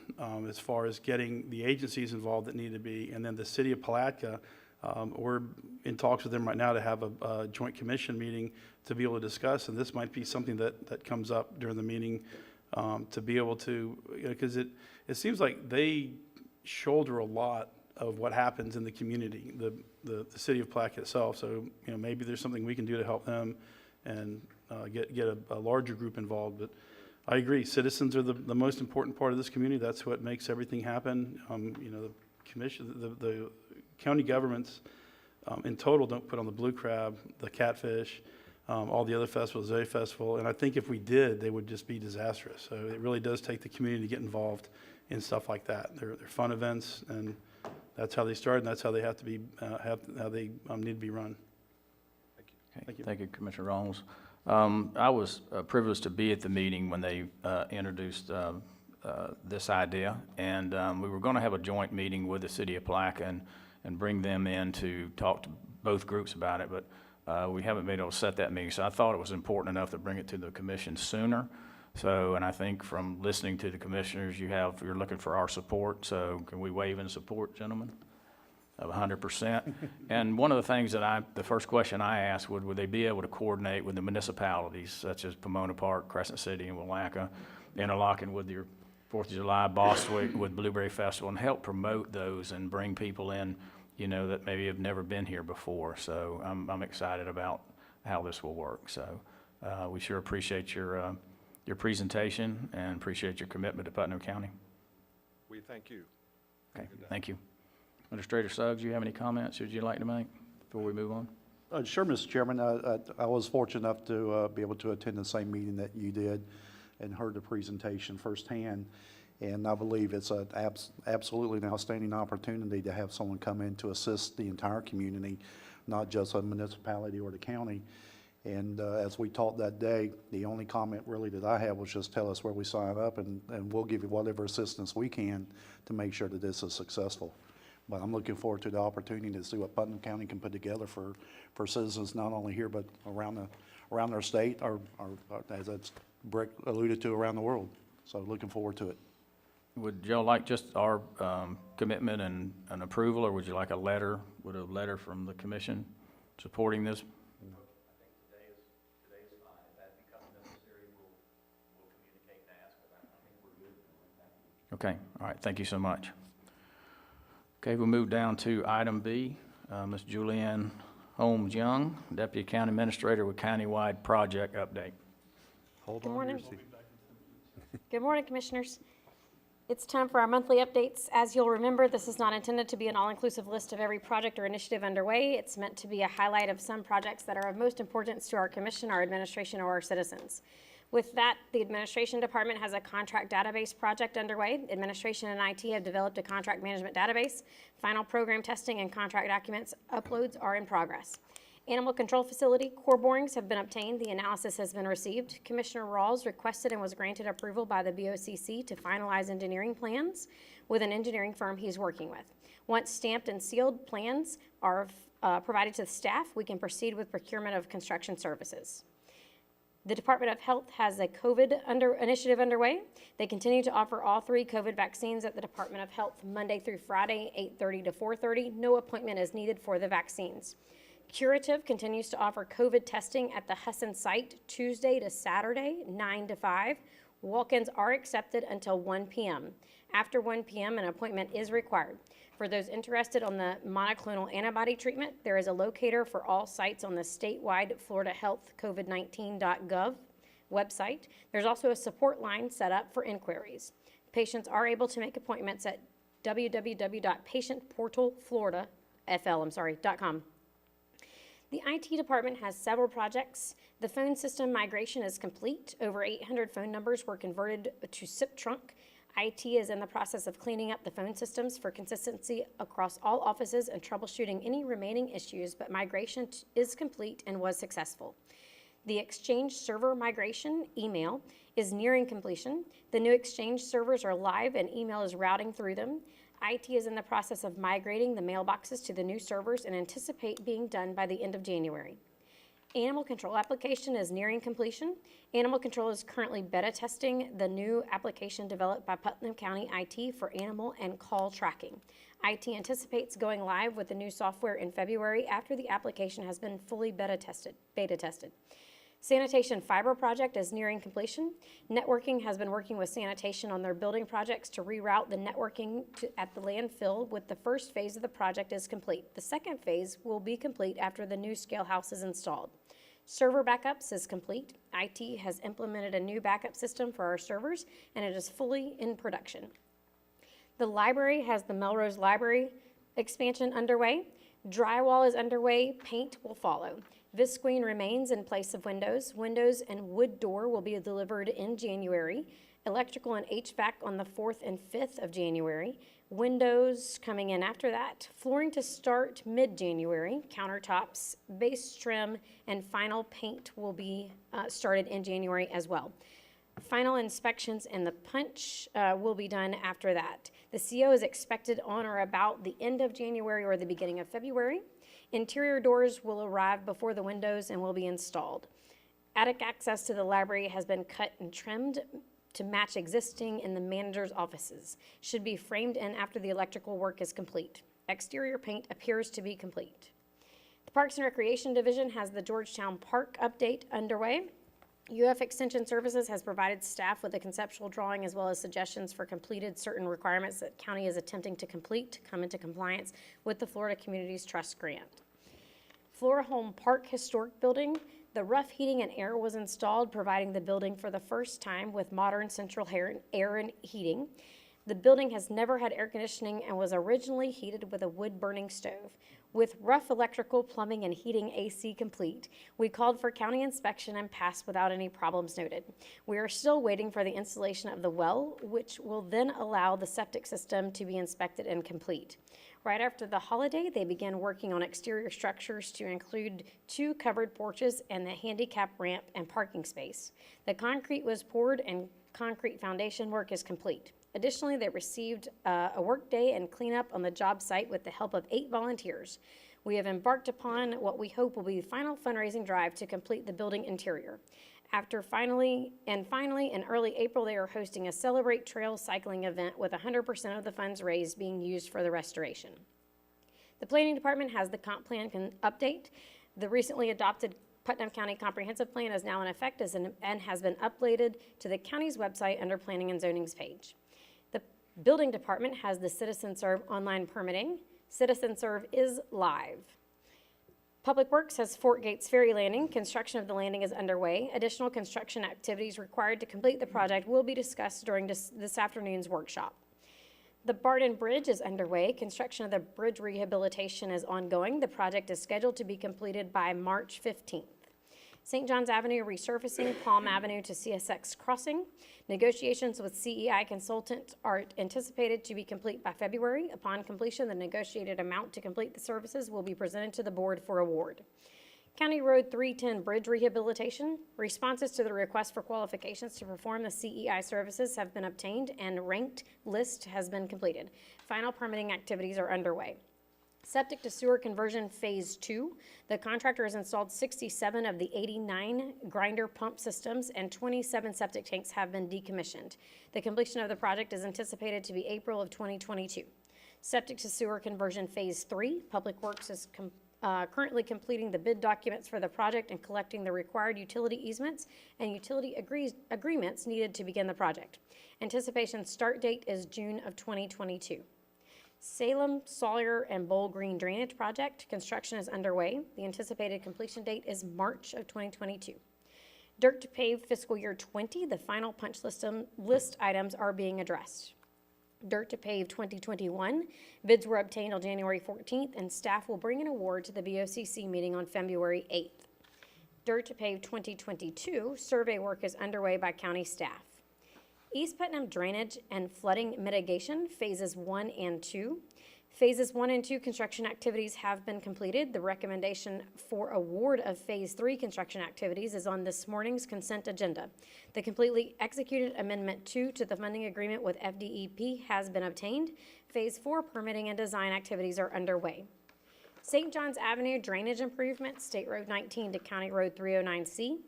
as far as getting the agencies involved that need to be, and then the city of Palatka, we're in talks with them right now to have a joint commission meeting to be able to discuss, and this might be something that comes up during the meeting to be able to, because it seems like they shoulder a lot of what happens in the community, the city of Palatka itself. So, maybe there's something we can do to help them and get a larger group involved. But I agree, citizens are the most important part of this community. That's what makes everything happen. The commission, the county governments in total don't put on the Blue Crab, the Catfish, all the other festivals, Zoe Festival, and I think if we did, they would just be disastrous. So it really does take the community to get involved in stuff like that. They're fun events, and that's how they started, and that's how they have to be, how they need to be run. Thank you. Thank you, Commissioner Rawls. I was privileged to be at the meeting when they introduced this idea, and we were going to have a joint meeting with the city of Palatka and bring them in to talk to both groups about it, but we haven't been able to set that meeting. So I thought it was important enough to bring it to the commission sooner. So, and I think from listening to the commissioners, you're looking for our support. So can we wave in support, gentlemen, of 100%? And one of the things the first question I asked would they be able to coordinate with the municipalities such as Pomona Park, Crescent City, and Willaca, Interlaken with your 4th of July, Bostwick with Blueberry Festival, and help promote those and bring people in, that maybe have never been here before. So I'm excited about how this will work. So we sure appreciate your presentation and appreciate your commitment to Putnam County. We thank you. Okay, thank you. Administrator Suggs, you have any comments would you like to make before we move on? Sure, Mr. Chairman. I was fortunate enough to be able to attend the same meeting that you did and heard the presentation firsthand. And I believe it's absolutely an outstanding opportunity to have someone come in to assist the entire community, not just a municipality or the county. And as we talked that day, the only comment really that I had was just tell us where we sign up, and we'll give you whatever assistance we can to make sure that this is successful. But I'm looking forward to the opportunity to see what Putnam County can put together for citizens not only here but around our state, or as Brick alluded to, around the world. So looking forward to it. Would y'all like just our commitment and an approval, or would you like a letter? Would a letter from the commission supporting this? Okay, all right, thank you so much. Okay, we'll move down to item B. Ms. Julianne Holmes-Young, Deputy County Administrator with Countywide Project Update. Hold Good on to morning. your seat. Good morning, Commissioners. It's time for our monthly updates. As you'll remember, this is not intended to be an all-inclusive list of every project or initiative underway. It's meant to be a highlight of some projects that are of most importance to our commission, our administration, or our citizens. With that, the Administration Department has a contract database project underway. Administration and IT have developed a contract management database. Final program testing and contract documents uploads are in progress. Animal Control Facility core borings have been obtained. The analysis has been received. Commissioner Rawls requested and was granted approval by the BOCC to finalize engineering plans with an engineering firm he's working with. Once stamped and sealed, plans are provided to the staff, we can proceed with procurement of construction services. The Department of Health has a COVID initiative underway. They continue to offer all 3 COVID vaccines at the Department of Health Monday through Friday, 8:30 to 4:30. No appointment is needed for the vaccines. Curative continues to offer COVID testing at the Husson site Tuesday to Saturday, 9 to 5. Walk-ins are accepted until 1 p.m. After 1 p.m., an appointment is required. For those interested on the monoclonal antibody treatment, there is a locator for all sites on the statewide Florida Health COVID-19.gov website. There's also a support line set up for inquiries. Patients are able to make appointments at www.patientportalflorida.com. The IT department has several projects. The phone system migration is complete. Over 800 phone numbers were converted to SIP trunk. IT is in the process of cleaning up the phone systems for consistency across all offices and troubleshooting any remaining issues, but migration is complete and was successful. The Exchange server migration email is nearing completion. The new Exchange servers are live and email is routing through them. IT is in the process of migrating the mailboxes to the new servers and anticipate being done by the end of January. Animal control application is nearing completion. Animal control is currently beta testing the new application developed by Putnam County IT for animal and call tracking. IT anticipates going live with the new software in February after the application has been fully beta tested. Sanitation fiber project is nearing completion. Networking has been working with sanitation on their building projects to reroute the networking at the landfill, with the first phase of the project is complete. The second phase will be complete after the new scale house is installed. Server backups is complete. IT has implemented a new backup system for our servers, and it is fully in production. The library has the Melrose Library expansion underway. Drywall is underway. Paint will follow. Visqueen remains in place of windows. Windows and wood door will be delivered in January. Electrical and HVAC on the 4th and 5th of January. Windows coming in after that. Flooring to start mid-January. Countertops, base trim, and final paint will be started in January as well. Final inspections and the punch will be done after that. The CO is expected on or about the end of January or the beginning of February. Interior doors will arrive before the windows and will be installed. Attic access to the library has been cut and trimmed to match existing in the manager's offices. Should be framed in after the electrical work is complete. Exterior paint appears to be complete. The Parks and Recreation Division has the Georgetown Park update underway. UF Extension Services has provided staff with a conceptual drawing as well as suggestions for completed certain requirements that county is attempting to complete to come into compliance with the Florida Communities Trust grant. Flora Home Park Historic Building, the rough heating and air was installed, providing the building for the first time with modern central air and heating. The building has never had air conditioning and was originally heated with a wood-burning stove. With rough electrical, plumbing, and heating AC complete, we called for county inspection and passed without any problems noted. We are still waiting for the installation of the well, which will then allow the septic system to be inspected and complete. Right after the holiday, they began working on exterior structures to include 2 covered porches and the handicap ramp and parking space. The concrete was poured and concrete foundation work is complete. Additionally, they received a work day and cleanup on the job site with the help of 8 volunteers. We have embarked upon what we hope will be the final fundraising drive to complete the building interior. Finally, in early April, they are hosting a Celebrate Trail cycling event with 100% of the funds raised being used for the restoration. The Planning Department has the comp plan update. The recently adopted Putnam County Comprehensive Plan is now in effect and has been uploaded to the county's website under Planning and Zoning's page. The Building Department has the Citizen Serve online permitting. Citizen Serve is live. Public Works has Fort Gates Ferry Landing. Construction of the landing is underway. Additional construction activities required to complete the project will be discussed during this afternoon's workshop. The Barton Bridge is underway. Construction of the bridge rehabilitation is ongoing. The project is scheduled to be completed by March 15th. St. John's Avenue resurfacing, Palm Avenue to CSX crossing. Negotiations with CEI consultant are anticipated to be complete by February. Upon completion, the negotiated amount to complete the services will be presented to the board for award. County Road 310 bridge rehabilitation. Responses to the request for qualifications to perform the CEI services have been obtained and ranked list has been completed. Final permitting activities are underway. Septic to sewer conversion phase 2. The contractor has installed 67 of the 89 grinder pump systems and 27 septic tanks have been decommissioned. The completion of the project is anticipated to be April of 2022. Septic to sewer conversion phase 3. Public Works is currently completing the bid documents for the project and collecting the required utility easements and utility agreements needed to begin the project. Anticipation start date is June of 2022. Salem, Sawyer, and Bowl Green Drainage Project. Construction is underway. The anticipated completion date is March of 2022. Dirt to pave fiscal year 20. The final punch list items are being addressed. Dirt to pave 2021. Bids were obtained on January 14th, and staff will bring an award to the BOCC meeting on February 8th. Dirt to pave 2022. Survey work is underway by county staff. East Putnam Drainage and Flooding Mitigation, Phases 1 and 2. Phases 1 and 2 construction activities have been completed. The recommendation for award of Phase 3 construction activities is on this morning's consent agenda. The completely executed Amendment 2 to the funding agreement with FDEP has been obtained. Phase 4 permitting and design activities are underway. St. John's Avenue drainage improvements, State Road 19 to County Road 309C.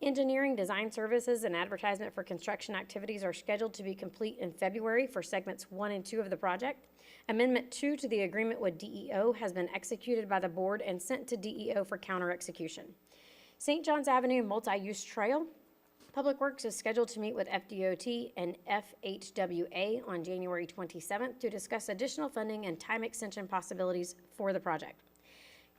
Engineering, design services, and advertisement for construction activities are scheduled to be complete in February for segments 1 and 2 of the project. Amendment 2 to the agreement with DEO has been executed by the board and sent to DEO for counter execution. St. John's Avenue multi-use trail. Public Works is scheduled to meet with FDOT and FHWA on January 27th to discuss additional funding and time extension possibilities for the project.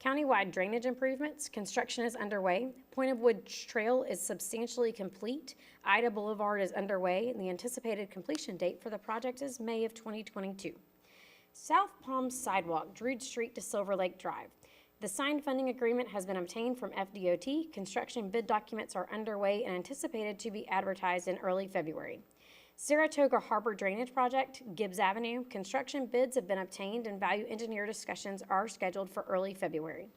Countywide drainage improvements, construction is underway. Point of Woods Trail is substantially complete. Ida Boulevard is underway, and the anticipated completion date for the project is May of 2022. South Palm Sidewalk, Druid Street to Silver Lake Drive. The signed funding agreement has been obtained from FDOT. Construction bid documents are underway and anticipated to be advertised in early February. Saratoga Harbor Drainage Project, Gibbs Avenue. Construction bids have been obtained and value engineer discussions are scheduled for early February.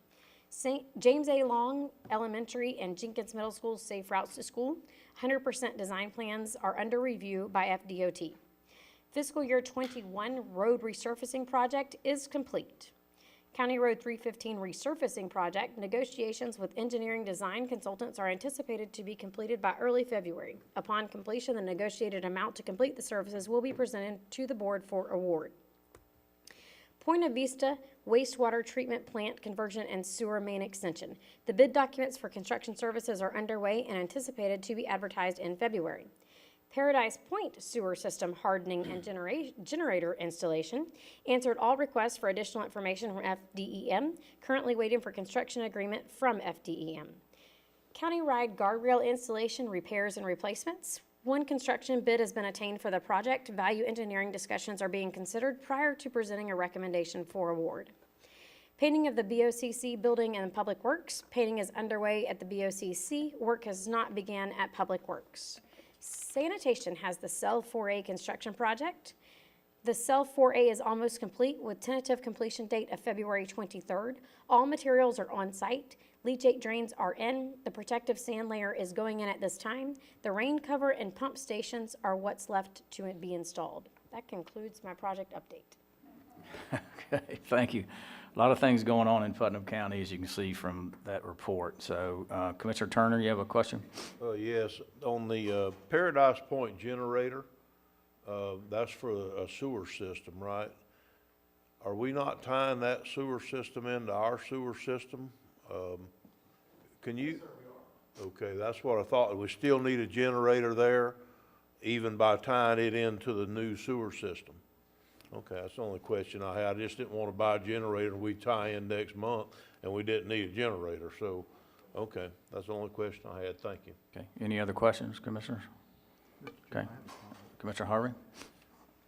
St. James A. Long Elementary and Jenkins Middle School safe routes to school. 100% design plans are under review by FDOT. Fiscal year 21 road resurfacing project is complete. County Road 315 resurfacing project, negotiations with engineering design consultants are anticipated to be completed by early February. Upon completion, the negotiated amount to complete the services will be presented to the board for award. Point Vista wastewater treatment plant conversion and sewer main extension. The bid documents for construction services are underway and anticipated to be advertised in February. Paradise Point sewer system hardening and generator installation. Answered all requests for additional information from FDEM. Currently waiting for construction agreement from FDEM. Countywide guardrail installation, repairs, and replacements. One construction bid has been attained for the project. Value engineering discussions are being considered prior to presenting a recommendation for award. Painting of the BOCC building and Public Works. Painting is underway at the BOCC. Work has not began at Public Works. Sanitation has the Cell 4A construction project. The Cell 4A is almost complete with tentative completion date of February 23rd. All materials are on site. Leachate drains are in. The protective sand layer is going in at this time. The rain cover and pump stations are what's left to be installed. That concludes my project update. Okay, thank you. A lot of things going on in Putnam County, as you can see from that report. So, Commissioner Turner, you have a question? Yes, on the Paradise Point generator, that's for a sewer system, right? Are we not tying that sewer system into our sewer system? Can you? Okay, that's what I thought. We still need a generator there, even by tying it into the new sewer system. Okay, that's the only question I had. I just didn't want to buy a generator and we tie in next month and we didn't need a generator. So, okay, that's the only question I had. Thank you. Okay, any other questions, Commissioners? Okay, Commissioner Harvey?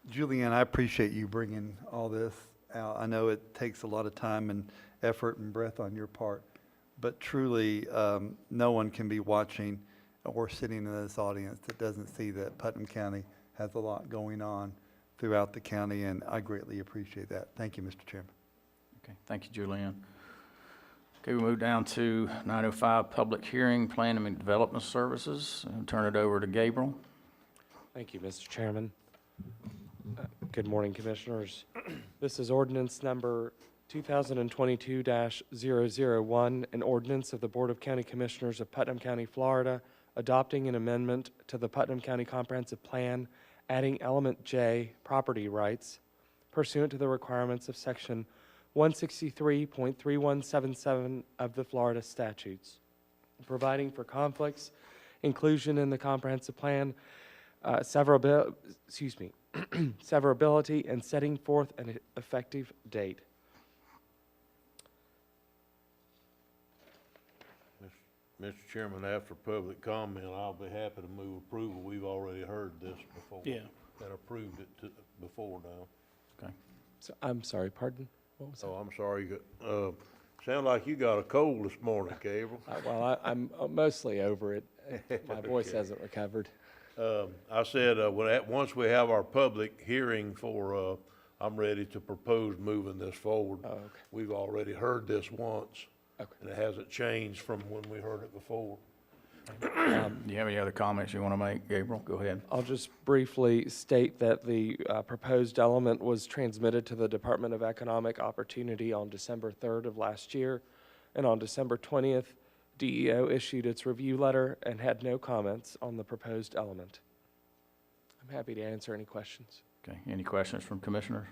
Julianne, I appreciate you bringing all this out. I know it takes a lot of time and effort and breath on your part, but truly, no one can be watching or sitting in this audience that doesn't see that Putnam County has a lot going on throughout the county, and I greatly appreciate that. Thank you, Mr. Chairman. Okay, thank you, Julianne. Okay, we move down to 905, Public Hearing, Planning and Development Services. I'll turn it over to Gabriel. Thank you, Mr. Chairman. Good morning, Commissioners. This is ordinance number 2022-001, an ordinance of the Board of County Commissioners of Putnam County, Florida, adopting an amendment to the Putnam County Comprehensive Plan, adding element J, property rights, pursuant to the requirements of section 163.3177 of the Florida statutes, providing for conflicts, inclusion in the comprehensive plan, severability, and setting forth an effective date. Mr. Chairman, after public comment, I'll be happy to move approval. We've already heard this before. Yeah. And approved it before now. Okay. So, I'm sorry, pardon? What was that? Oh, I'm sorry. Sound like you got a cold this morning, Gabriel. Well, I'm mostly over it. My voice hasn't recovered. I said, once we have our public hearing for, I'm ready to propose moving this forward. Oh, okay. We've already heard this once. Okay. And it hasn't changed from when we heard it before. Do you have any other comments you want to make, Gabriel? Go ahead. I'll just briefly state that the proposed element was transmitted to the Department of Economic Opportunity on December 3rd of last year, and on December 20th, DEO issued its review letter and had no comments on the proposed element. I'm happy to answer any questions. Okay, any questions from Commissioners?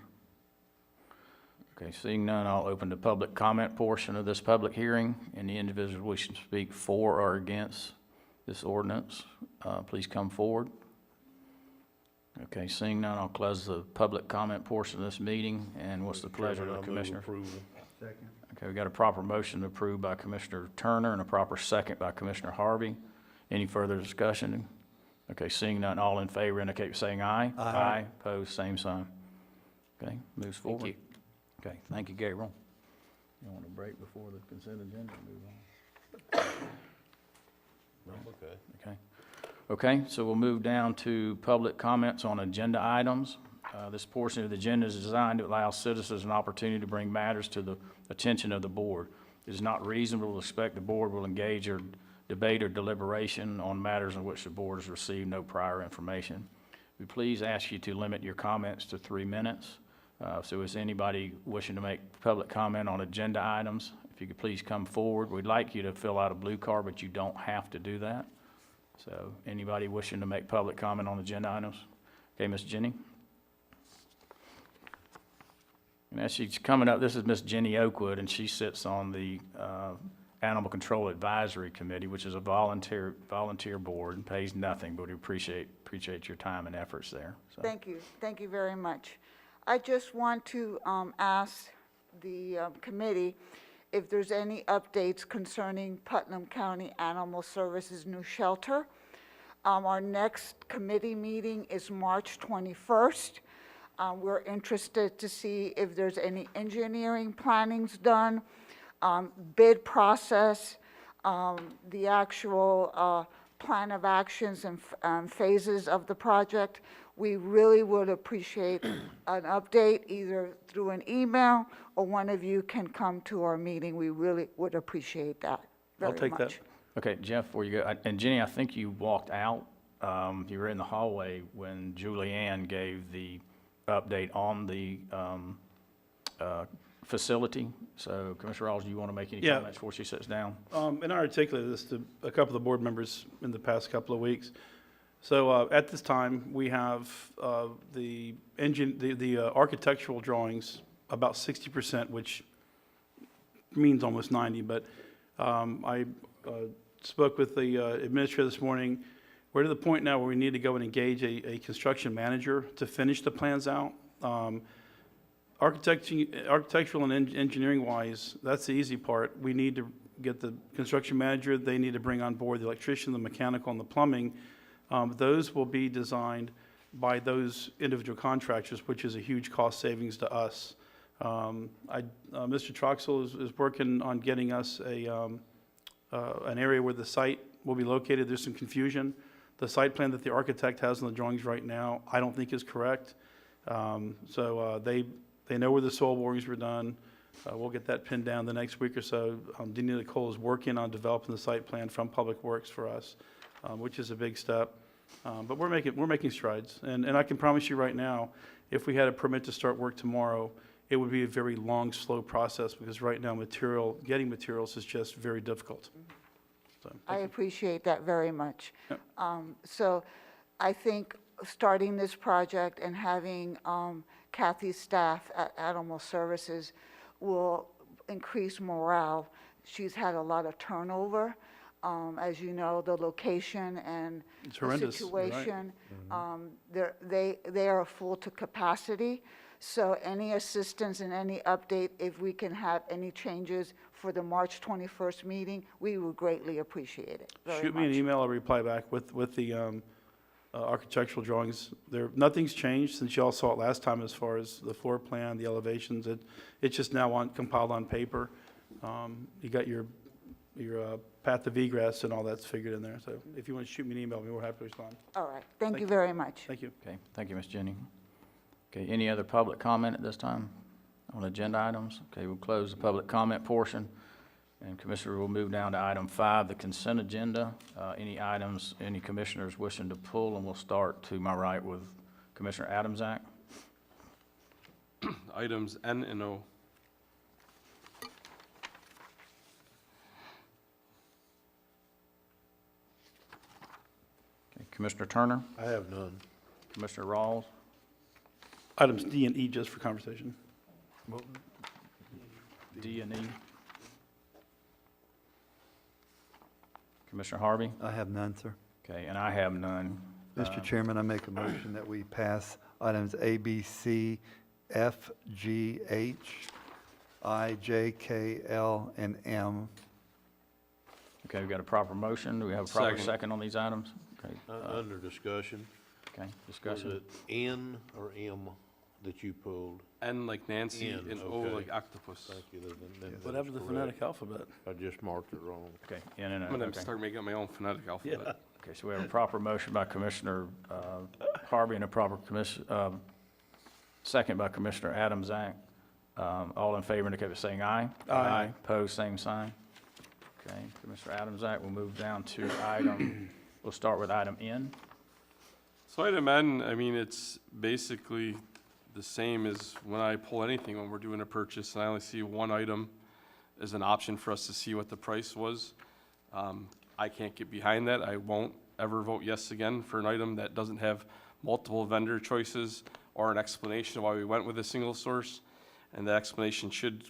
Okay, seeing none, I'll open the public comment portion of this public hearing. Any individual wishing to speak for or against this ordinance, please come forward. Okay, seeing none, I'll close the public comment portion of this meeting. And what's the pleasure of the Commissioner? Second. Okay, we got a proper motion approved by Commissioner Turner and a proper second by Commissioner Harvey. Any further discussion? Okay, seeing none, all in favor indicate by saying aye. Aye. Opposed, same sign. Okay, moves forward. Thank you. Okay, thank you, Gabriel. You want a break before the consent agenda? Move on. Okay. Okay. Okay, so we'll move down to public comments on agenda items. This portion of the agenda is designed to allow citizens an opportunity to bring matters to the attention of the board. It is not reasonable to expect the board will engage or debate or deliberation on matters in which the board has received no prior information. We please ask you to limit your comments to 3 minutes. So is anybody wishing to make public comment on agenda items? If you could please come forward. We'd like you to fill out a blue card, but you don't have to do that. So anybody wishing to make public comment on agenda items? Okay, Ms. Jenny. And as she's coming up, this is Ms. Jenny Oakwood, and she sits on the Animal Control Advisory Committee, which is a volunteer board and pays nothing, but we appreciate your time and efforts there. So. Thank you very much. I just want to ask the committee if there's any updates concerning Putnam County Animal Services new shelter. Our next committee meeting is March 21st. We're interested to see if there's any engineering plannings done, bid process, the actual plan of actions and phases of the project. We really would appreciate an update either through an email or one of you can come to our meeting. We really would appreciate that very I'll take that. much. Okay, Jeff, before you go, and Jenny, I think you walked out. You were in the hallway when Julianne gave the update on the facility. So Commissioner Rawls, do you want to make any Yeah. comments before she sits down? And I articulated this to a couple of the board members in the past couple of weeks. So at this time, we have the architectural drawings about 60%, which means almost 90. But I spoke with the administrator this morning. We're to the point now where we need to go and engage a construction manager to finish the plans out. Architectural and engineering wise, that's the easy part. We need to get the construction manager. They need to bring on board the electrician, the mechanical, and the plumbing. Those will be designed by those individual contractors, which is a huge cost savings to us. Mr. Troxel is working on getting us an area where the site will be located. There's some confusion. The site plan that the architect has on the drawings right now, I don't think is correct. They know where the soil borings were done. We'll get that pinned down the next week or so. Dean Nicole is working on developing the site plan from Public Works for us, which is a big step. But we're making strides. And I can promise you right now, if we had a permit to start work tomorrow, it would be a very long, slow process because right now getting materials is just very difficult. So, I appreciate that very much. Yep. So I think starting this project and having Kathy's staff at Animal Services will increase morale. She's had a lot of turnover. As you know, the location and It's the horrendous, you're right. situation, they are full to capacity. So any assistance and any update, if we can have any changes for the March 21st meeting, we would greatly appreciate it very Shoot me an much. email, I'll reply back with the architectural drawings. Nothing's changed since y'all saw it last time as far as the floor plan, the elevations. It's just now compiled on paper. You got your path of egress and all that's figured in there. So if you want to shoot me an email, we're happy to respond. All right, thank you very much. Thank you. Okay, thank you, Ms. Jenny. Okay, any other public comment at this time on agenda items? Okay, we'll close the public comment portion. And Commissioner, we'll move down to item 5, the consent agenda. Any items, any commissioners wishing to pull, and we'll start to my right with Commissioner Adamczak. Items N and O. Okay, Commissioner Turner, I have none. Commissioner Rawls, Items D and E just for conversation. D and E. Commissioner Harvey? I have none, sir. Okay, and I have none. Mr. Chairman, I make a motion that we pass items A, B, C, F, G, H, I, J, K, L, and M. Okay, we've got a proper motion. Do we have a proper Second. second on these items? Okay, Under discussion, okay, was discussion. it N or M that you pulled? N like Nancy N, and O okay. like octopus. Thank you. That Whatever was the correct. phonetic alphabet. I just marked it wrong. Okay, in and out, I'm gonna okay. start making up my own phonetic alphabet. Okay, so we have a proper motion by Commissioner Harvey and a proper second by Commissioner Adamczak. All in favor indicate by saying aye. Aye. Opposed, same sign. Okay, Commissioner Adamczak, we'll move down to we'll start with item N. So item N, I mean, it's basically the same as when I pull anything when we're doing a purchase, and I only see one item as an option for us to see what the price was. I can't get behind that. I won't ever vote yes again for an item that doesn't have multiple vendor choices or an explanation of why we went with a single source. And the explanation should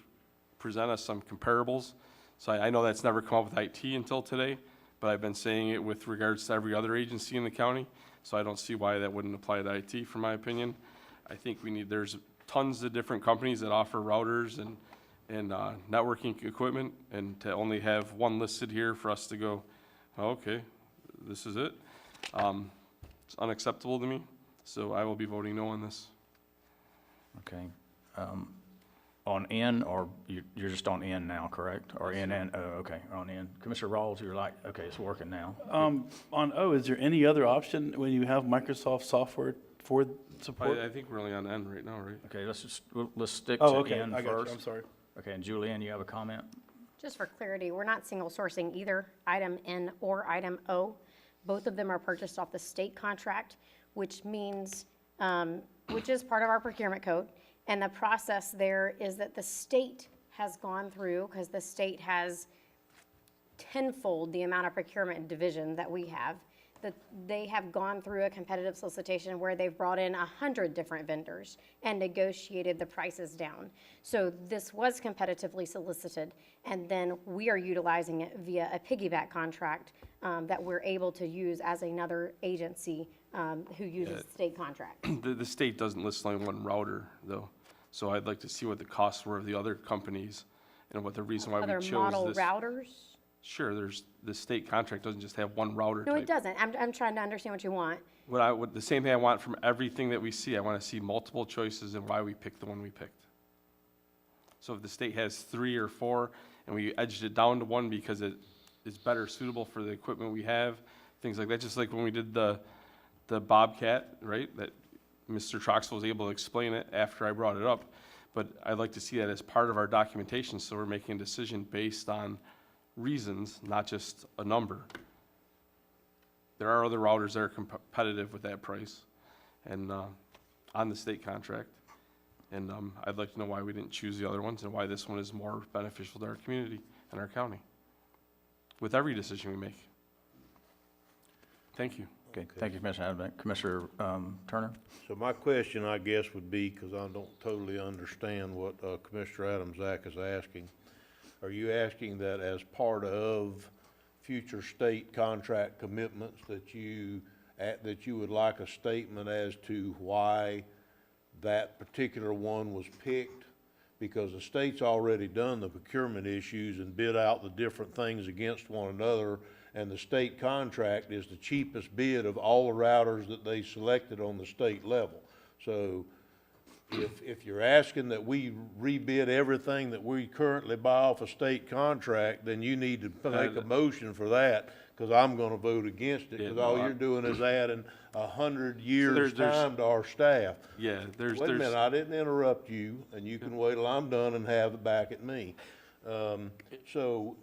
present us some comparables. So I know that's never come up with IT until today, but I've been saying it with regards to every other agency in the county. So I don't see why that wouldn't apply to IT, from my opinion. I think there's tons of different companies that offer routers and networking equipment, and to only have one listed here for us to go, oh, okay, this is it. It's unacceptable to me, so I will be voting no on this. Okay. On N, or you're just on N now, correct? Or NN, oh, okay, on N. Commissioner Rawls, you're like, okay, it's working now. On O, is there any other option when you have Microsoft software for support? I think we're only on N right now, right? Okay, let's stick Oh, to okay, N I got you, first. I'm sorry. Okay, and Julianne, you have a comment? Just for clarity, we're not single sourcing either item N or item O. Both of them are purchased off the state contract, which means, which is part of our procurement code. And the process there is that the state has gone through, because the state has tenfold the amount of procurement division that we have, that they have gone through a competitive solicitation where they've brought in 100 different vendors and negotiated the prices down. So this was competitively solicited, and then we are utilizing it via a piggyback contract that we're able to use as another agency who uses the state contract. The state doesn't list only one router, though, so I'd like to see what the costs were of the other companies and what the reason why we chose this. Other model routers? Sure, the state contract doesn't just have one router No, type. it doesn't. I'm trying to understand what you want. The same thing I want from everything that we see, I want to see multiple choices and why we picked the one we picked. So if the state has 3 or 4, and we edged it down to 1 because it is better suitable for the equipment we have, things like that, just like when we did the Bobcat, right? That Mr. Troxel was able to explain it after I brought it up. But I'd like to see that as part of our documentation, so we're making a decision based on reasons, not just a number. There are other routers that are competitive with that price and on the state contract. And I'd like to know why we didn't choose the other ones and why this one is more beneficial to our community and our county with every decision we make. Thank you. Okay, thank you, Commissioner Adams. Commissioner Turner? So my question, I guess, would be, because I don't totally understand what Commissioner Adams-Zach is asking. Are you asking that as part of future state contract commitments that you would like a statement as to why that particular one was picked? Because the state's already done the procurement issues and bid out the different things against one another, and the state contract is the cheapest bid of all the routers that they selected on the state level. So if you're asking that we rebid everything that we currently buy off a state contract, then you need to make a motion for that, because I'm gonna vote against it, because all you're doing is adding 100 years' time to our staff. Yeah, Wait a minute, I didn't interrupt you, and you can wait till I'm done and have it back at me. So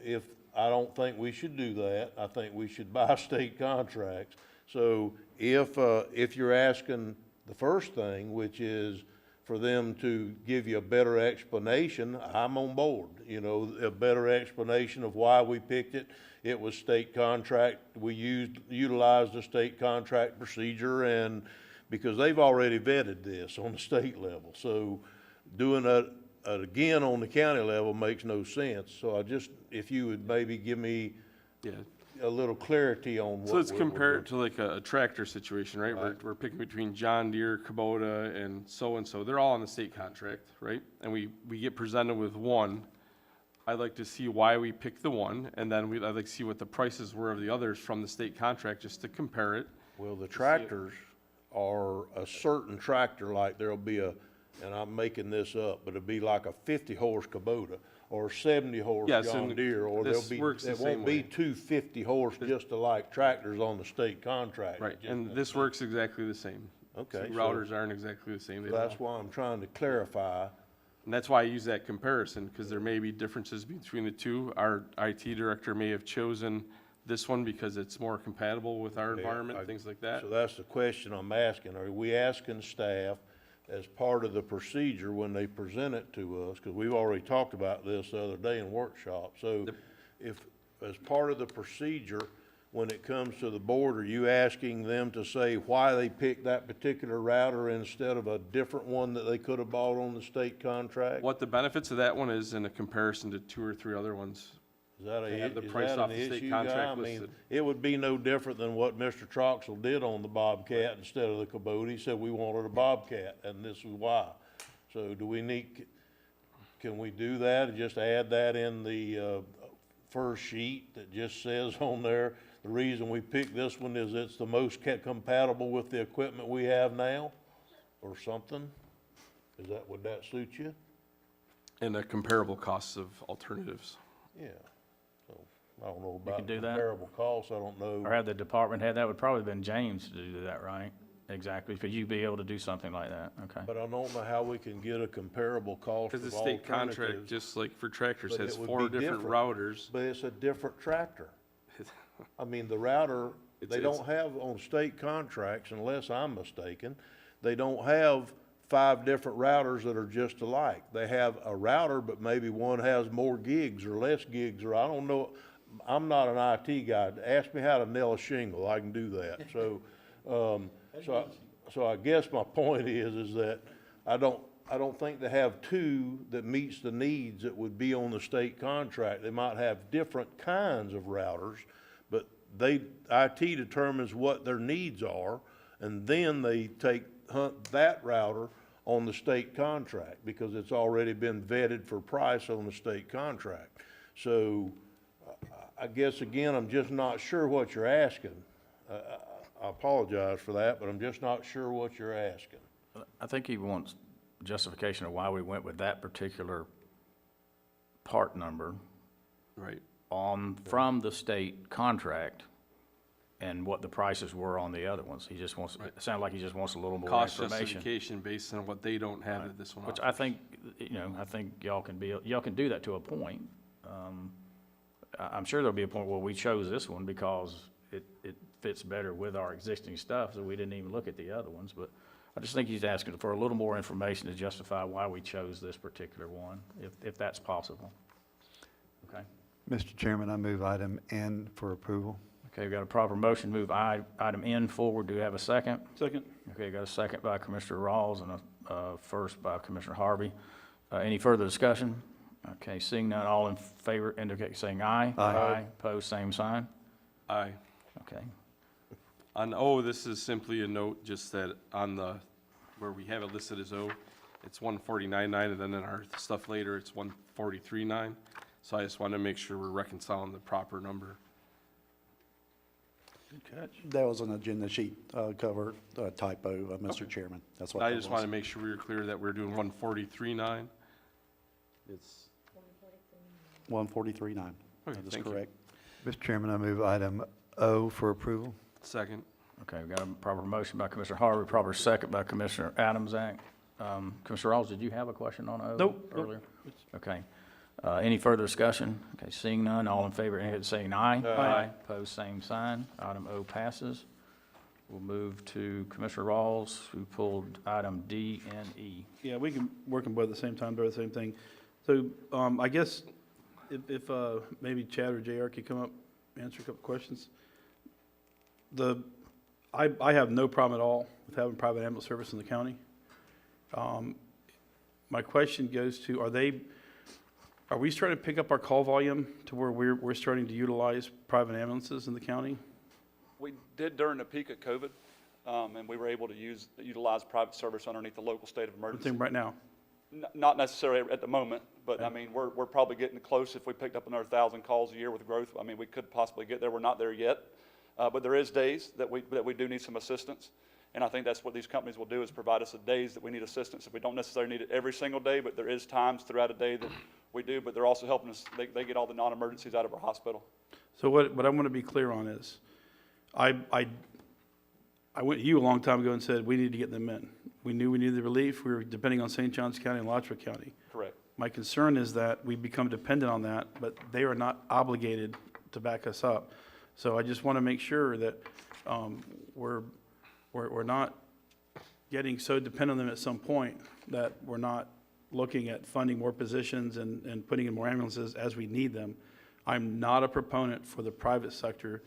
I don't think we should do that. I think we should buy state contracts. So if you're asking the first thing, which is for them to give you a better explanation, I'm on board. You know, a better explanation of why we picked it. It was state contract. We utilized the state contract procedure, and because they've already vetted this on the state level. So doing that again on the county level makes no sense. So if you would maybe give me a little clarity on what. So let's compare it to like a tractor situation, right? We're picking between John Deere, Kubota, and so. They're all on the state contract, right? And we get presented with one. I'd like to see why we picked the one, and then I'd like to see what the prices were of the others from the state contract, just to compare it. Well, the tractors are a certain tractor, like there'll be and I'm making this up, but it'll be like a 50-horse Kubota or 70-horse John Deere, or there won't be two 50-horse just alike tractors on the state contract. Right, and this works exactly the same. Okay. Routers aren't exactly the same. That's why I'm trying to clarify. And that's why I use that comparison, because there may be differences between the two. Our IT director may have chosen this one because it's more compatible with our environment, things like that. So that's the question I'm asking. Are we asking staff, as part of the procedure when they present it to us, because we've already talked about this the other day in workshop. So if, as part of the procedure, when it comes to the board, are you asking them to say why they picked that particular router instead of a different one that they could have bought on the state contract? What the benefits of that one is in a comparison to 2 or 3 other ones. Is that an an issue, Guy? I mean, it would be no different than what Mr. Troxel did on the Bobcat instead of the Kubota. He said we wanted a Bobcat, and this is why. So can we do that and just add that in the first sheet that just says on there, the reason we picked this one is it's the most compatible with the equipment we have now, or something? Would that suit you? And the comparable costs of alternatives. Yeah, so, I don't know can about do that? comparable costs, I don't know. Or have the department head, that would probably have been James to do that, right? Exactly, because you'd be able to do something like that, okay. But I don't know how we can get a comparable cost Because of the state contract, alternatives. just like for tractors, But has it would 4 be different different. routers. But it's a different tractor. I mean, the router, they It's- don't have on state contracts, unless I'm mistaken, they don't have 5 different routers that are just alike. They have a router, but maybe one has more gigs or less gigs, or I don't know. I'm not an IT guy. Ask me how to nail a shingle, I can do that. So, so I guess my point is that I don't think they have 2 that meets the needs that would be on the state contract. They might have different kinds of routers, but IT determines what their needs are, and then they hunt that router on the state contract, because it's already been vetted for price on the state contract. So, I guess, again, I'm just not sure what you're asking. I apologize for that, but I'm just not sure what you're asking. I think he wants justification of why we went with that particular part number Right. from the state contract and what the prices were on the other ones. He just wants, Right. it sounded like he just wants a little more Cost information. justification based on what they don't have that this one Which offers. I think, I think y'all can do that to a point. I'm sure there'll be a point where we chose this one because it fits better with our existing stuff, so we didn't even look at the other ones, but I just think he's asking for a little more information to justify why we chose this particular one, if that's possible. Okay? Mr. Chairman, I move item N for approval. Okay, we've got a proper motion, move item N forward. Do we have a second? Second. Okay, got a second by Commissioner Rawls and a first by Commissioner Harvey. Any further discussion? Okay, seeing none, all in favor indicate saying aye. Aye. Pose same sign. Aye. Okay. On O, this is simply a note, just that on where we have it listed as O, it's 149.9, and then in our stuff later, it's 143.9. So I just want to make sure we're reconciling the proper number. Good catch. That was an agenda sheet cover typo, Mr. Chairman. That's what I that just want was. to make sure we were clear that we're doing 143.9. It's, 143.9. Okay, That is thank you. correct. Mr. Chairman, I move item O for approval. second. Okay, we've got a proper motion by Commissioner Harvey, proper second by Commissioner Adamsack. Commissioner Rawls, did you have a question on O Nope. earlier? Okay. Any further discussion? Okay, seeing none, all in favor, indicate saying aye. Aye. Pose same sign. Item O passes. We'll move to Commissioner Rawls, who pulled item D and E. Yeah, we can work them both at the same time, do the same thing. So, I guess if maybe Chad or JR could come up, answer a couple questions. I have no problem at all with having private ambulance service in the county. My question goes to, are we starting to pick up our call volume to where we're starting to utilize private ambulances in the county? We did during the peak of COVID, and we were able to utilize private service underneath the local state of I'm emergency. thinking right now. Not necessarily at the moment, but I mean, we're probably getting close. If we picked up another 1,000 calls a year with growth, I mean, we could possibly get there. We're not there yet. But there is days that we do need some assistance. And I think that's what these companies will do, is provide us the days that we need assistance. If we don't necessarily need it every single day, but there is times throughout a day that we do, but they're also helping us. They get all the non-emergencies out of our hospital. So what I want to be clear on is, I went to you a long time ago and said, we need to get them in. We knew we needed the relief. We were depending on St. Johns County and Alachua County. Correct. My concern is that we become dependent on that, but they are not obligated to back us up. So I just want to make sure that we're not getting so dependent on them at some point that we're not looking at funding more positions and putting in more ambulances as we need them. I'm not a proponent for the private sector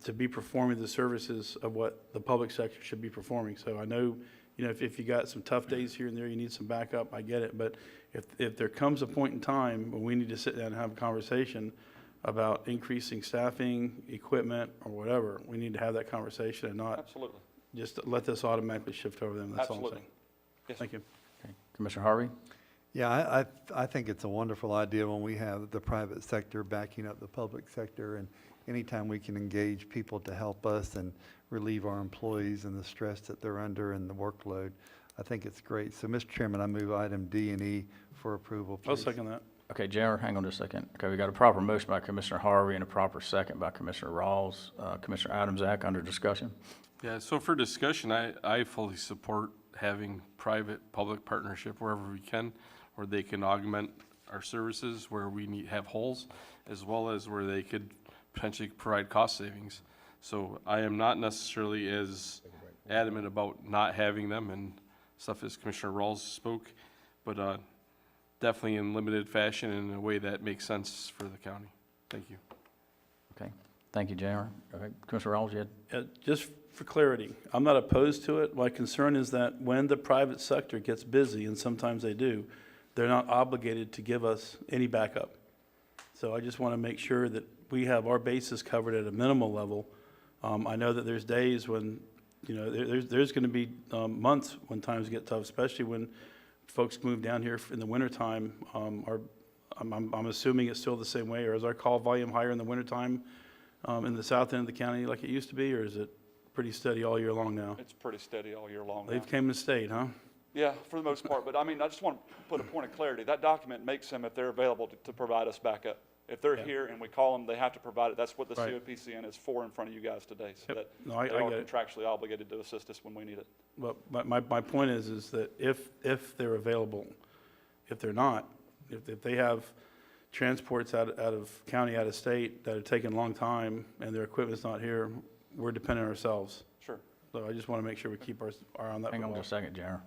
to be performing the services of what the public sector should be performing. So I know, if you got some tough days here and there, you need some backup, I get it. But if there comes a point in time when we need to sit down and have a conversation about increasing staffing, equipment, or whatever, we need to have that conversation and not Absolutely. just let this automatically shift over them. That's all I'm Absolutely. saying. Yes. Thank you. Okay. Commissioner Harvey? Yeah, I think it's a wonderful idea when we have the private sector backing up the public sector, and anytime we can engage people to help us and relieve our employees and the stress that they're under and the workload, I think it's great. So, Mr. Chairman, I move item D and E for approval, please. I'll second that. Okay, Jennifer, hang on just a second. Okay, we got a proper motion by Commissioner Harvey and a proper second by Commissioner Rawls. Commissioner Adams-Ack, under discussion. Yeah, so for discussion, I fully support having private-public partnership wherever we can, where they can augment our services, where we have holes, as well as where they could potentially provide cost savings. So I am not necessarily as adamant about not having them and stuff as Commissioner Rawls spoke, but definitely in limited fashion and in a way that makes sense for the county. Thank you. Okay, thank you, Jennifer. Okay, Commissioner Rawls, you had? Just for clarity, I'm not opposed to it. My concern is that when the private sector gets busy, and sometimes they do, they're not obligated to give us any backup. So I just want to make sure that we have our bases covered at a minimal level. I know that there's days when, you know, there's going to be months when times get tough, especially when folks move down here in the wintertime. I'm assuming it's still the same way, or is our call volume higher in the wintertime in the south end of the county like it used to be, or is it pretty steady all year long now? It's pretty steady all year long now. They've came and stayed, huh? Yeah, for the most part, but I mean, I just want to put a point of clarity. That document makes them, if they're available, to provide us backup. If they're here and we call them, they have to provide it. That's what the Right. COPCN is for in front of you guys today, so Yep. that No, I they are get it. contractually obligated to assist us when we need it. Well, my point is that if they're available, if they're not, if they have transports out of county, out of state that are taking a long time and their equipment's not here, we're dependent on ourselves. Sure. So I just want to make sure we keep our eye on that. Hang on just a second, Jennifer.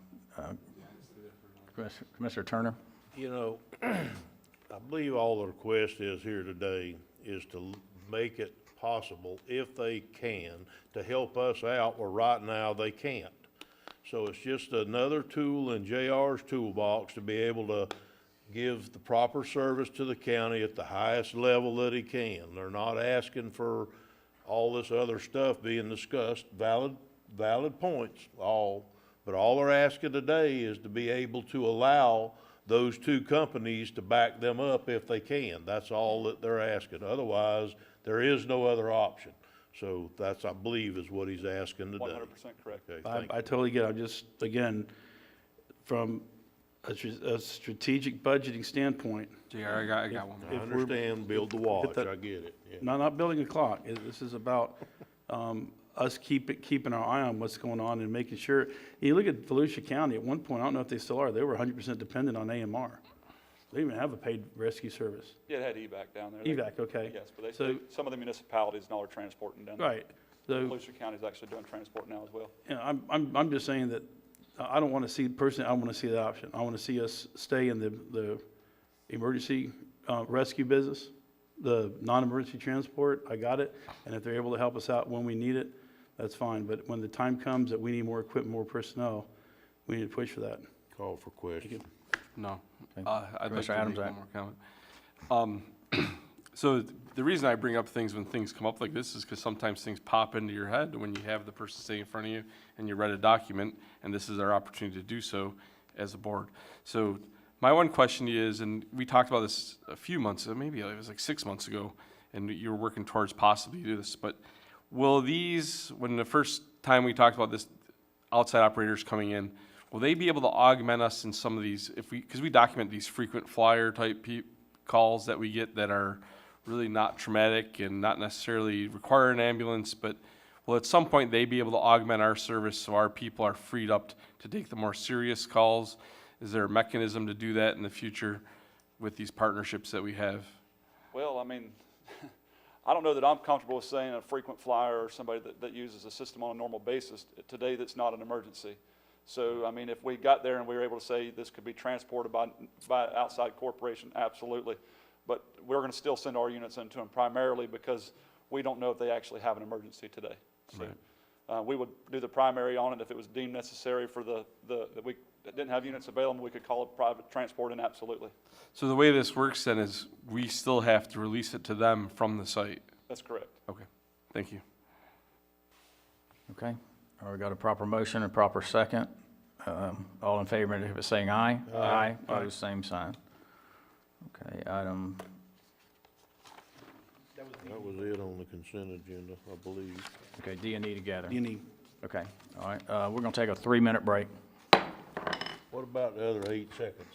Commissioner Turner? You know, I believe all the request is here today is to make it possible, if they can, to help us out where right now they can't. So it's just another tool in JR's toolbox to be able to give the proper service to the county at the highest level that he can. They're not asking for all this other stuff being discussed, valid points, but all they're asking today is to be able to allow those two companies to back them up if they can. That's all that they're asking. Otherwise, there is no other option. So that's, I believe, is what he's asking today. 100% correct. Okay, thank you. I totally get it. I'm just, again, from a strategic budgeting standpoint, JR, I got one. I understand, build the watch, I get it. Yeah. not building a clock. This is about us keeping our eye on what's going on and making sure. You look at Volusia County, at one point, I don't know if they still are, they were 100% dependent on AMR. They didn't even have a paid rescue service. Yeah, it had evac down there. Evac, okay. Yes, but So- some of the municipalities and all are transporting down there. Right. So, Volusia County is actually doing transport now as well. you know, I'm just saying that I don't want to see, personally, I don't want to see that option. I want to see us stay in the emergency rescue business, the non-emergency transport, I got it. And if they're able to help us out when we need it, that's fine. But when the time comes that we need more equipment, more personnel, we need to push for that. Call for question. No. Okay. I'd like Commissioner to make Adams, one more comment. So the reason I bring up things when things come up like this is because sometimes things pop into your head when you have the person sitting in front of you and you read a document, and this is our opportunity to do so as a board. So my one question is, and we talked about this a few months, maybe it was like 6 months ago, and you were working towards possibly do this, but will these, when the first time we talked about this, outside operators coming in, will they be able to augment us in some of these, because we document these frequent flyer type calls that we get that are really not traumatic and not necessarily require an ambulance, but will at some point they be able to augment our service so our people are freed up to take the more serious calls? Is there a mechanism to do that in the future with these partnerships that we have? Well, I mean, I don't know that I'm comfortable with saying a frequent flyer or somebody that uses a system on a normal basis today that's not an emergency. So, I mean, if we got there and we were able to say this could be transported by outside corporation, absolutely. But we're going to still send our units into them primarily because we don't know if they actually have an emergency today. So, Right. we would do the primary on it. If it was deemed necessary for that we didn't have units available, we could call it private transport in, absolutely. So the way this works then is we still have to release it to them from the site. That's correct. Okay, thank you. Okay, all right, we got a proper motion and proper second. All in favor, if it's saying aye? Aye. Opposed, same sign. Okay, item. That That was it on the consent agenda, I believe. Okay, D and E together. You need, Okay, all right, we're gonna take a 3-minute break. What about the other 8 seconds?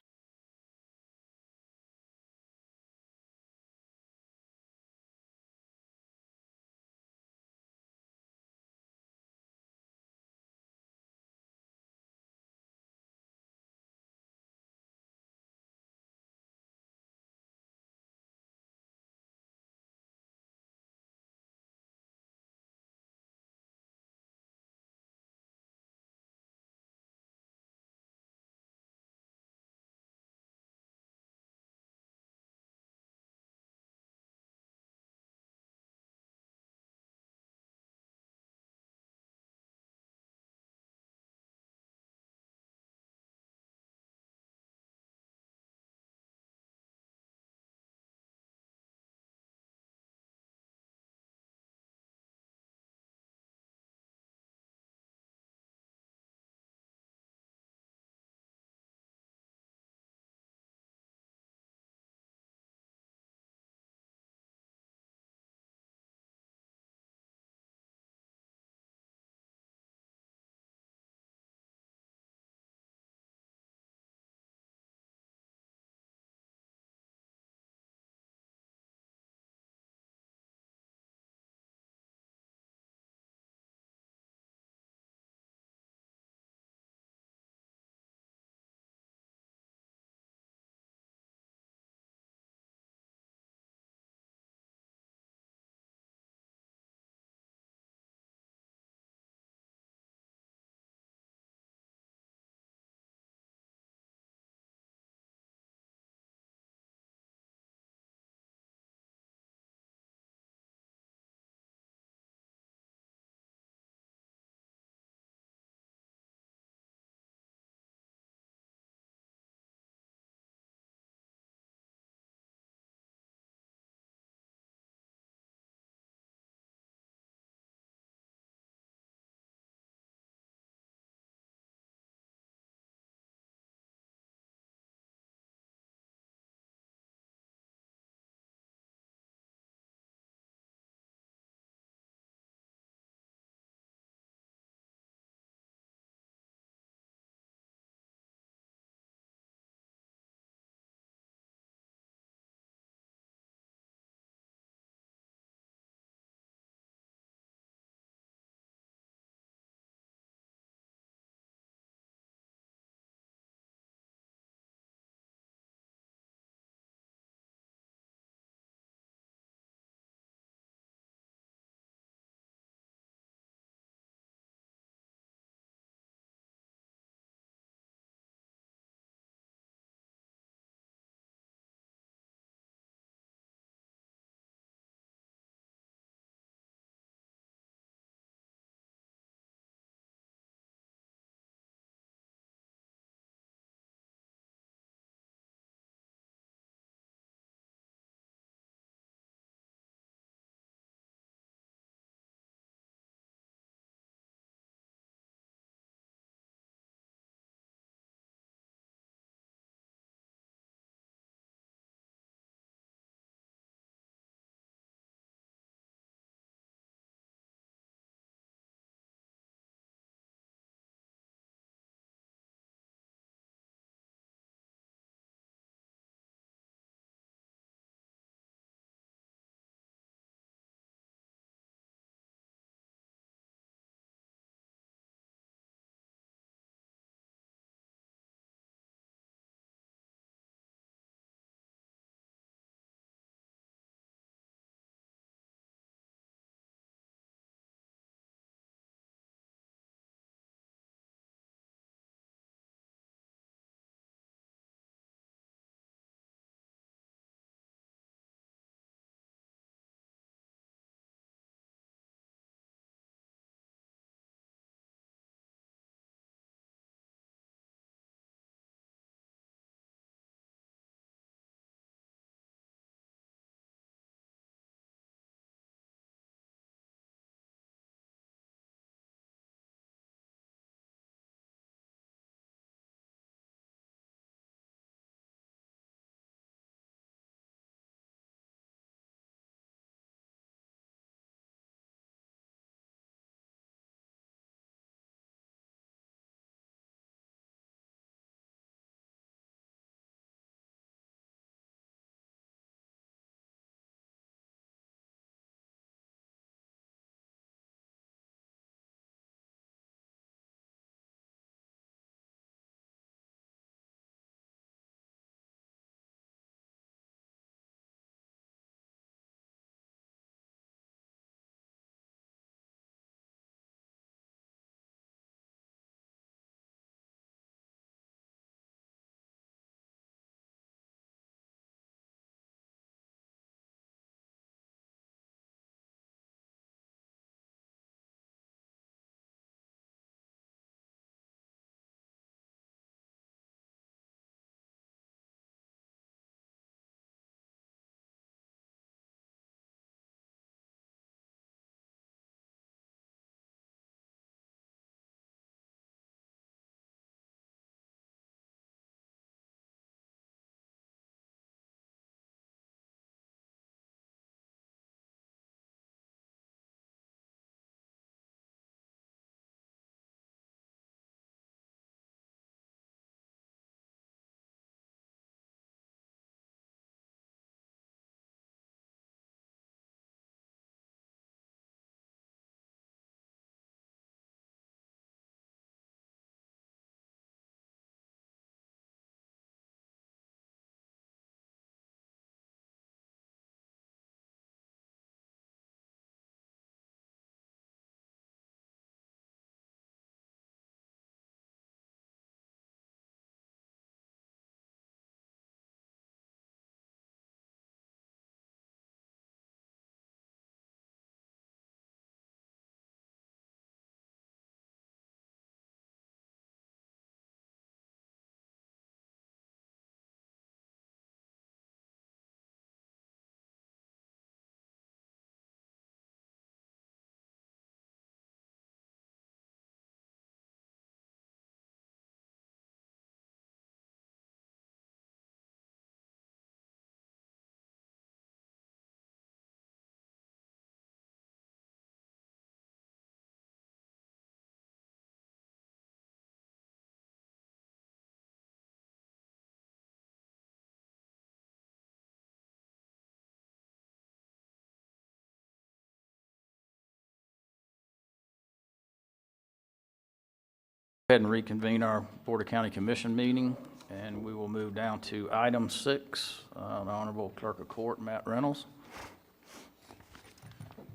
Ahead and reconvene our Board of County Commission meeting, and we will move down to item 6, the Honorable Clerk of Court, Matt Reynolds.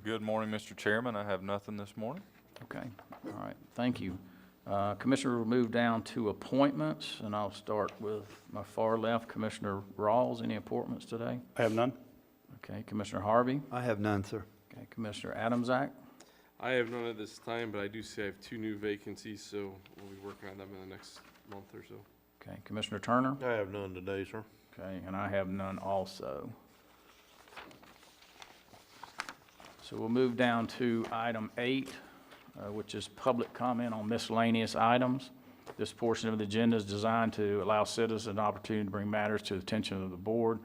Good morning, Mr. Chairman. I have nothing this morning. Okay, all right, thank you. Commissioner, we'll move down to appointments, and I'll start with my far left, Commissioner Rawls. Any appointments today? I have none. Okay, Commissioner Harvey. I have none, sir. Okay, Commissioner Adamsack. I have none at this time, but I do see I have 2 new vacancies, so we'll be working on them in the next month or so. Okay, Commissioner Turner. I have none today, sir. Okay, and I have none also. So we'll move down to item 8, which is public comment on miscellaneous items. This portion of the agenda is designed to allow citizens an opportunity to bring matters to the attention of the board,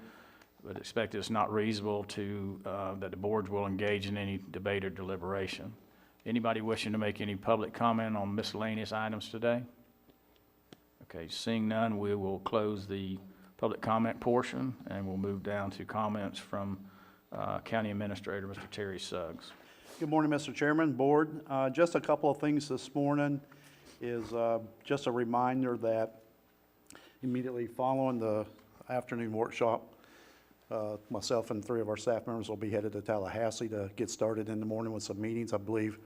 but expect it's not reasonable to, that the board will engage in any debate or deliberation. Anybody wishing to make any public comment on miscellaneous items today? Okay, seeing none, we will close the public comment portion, and we'll move down to comments from County Administrator, Mr. Terry Suggs. Good morning, Mr. Chairman, Board. Just a couple of things this morning is just a reminder that immediately following the afternoon workshop, myself and 3 of our staff members will be headed to Tallahassee to get started in the morning with some meetings. I believe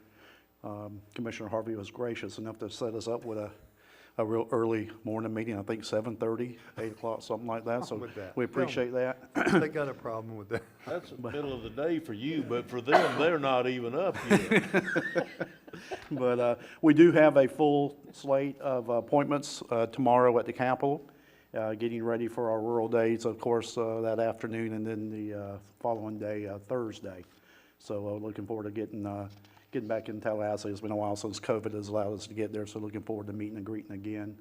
Commissioner Harvey was gracious enough to set us up with a real early morning meeting, I think 7:30, 8 o'clock, something like that. So With that. we appreciate that. They got a problem with that. That's the middle of the day for you, but for them, they're not even up yet. But we do have a full slate of appointments tomorrow at the Capitol, getting ready for our rural days, of course, that afternoon, and then the following day, Thursday. So looking forward to getting back in Tallahassee. It's been a while since COVID has allowed us to get there, so looking forward to meeting and greeting again.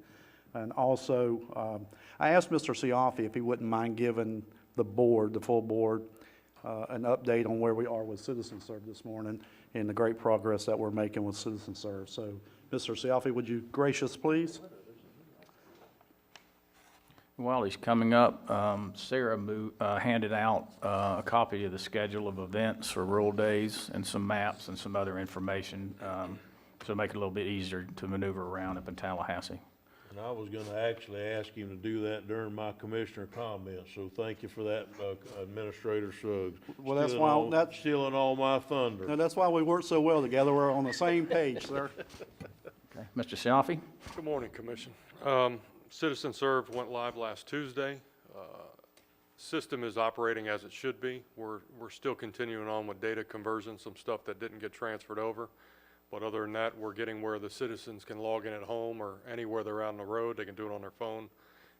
And also, I asked Mr. Siafi if he wouldn't mind giving the board, the full board, an update on where we are with Citizen Serve this morning and the great progress that we're making with Citizen Serve. So, Mr. Siafi, would you gracious, please? While he's coming up, Sarah handed out a copy of the schedule of events for rural days and some maps and some other information, to make it a little bit easier to maneuver around up in Tallahassee. And I was gonna actually ask him to do that during my commissioner comments, so thank you for that, Administrator Suggs. Well, that's Stealing why- all- Stealing all my thunder. No, that's why we work so well together. We're on the same page, sir. Okay, Mr. Siafi? Good morning, Commission. Citizen Serve went live last Tuesday. System is operating as it should be. We're still continuing on with data conversion, some stuff that didn't get transferred over. But other than that, we're getting where the citizens can log in at home or anywhere they're out on the road. They can do it on their phone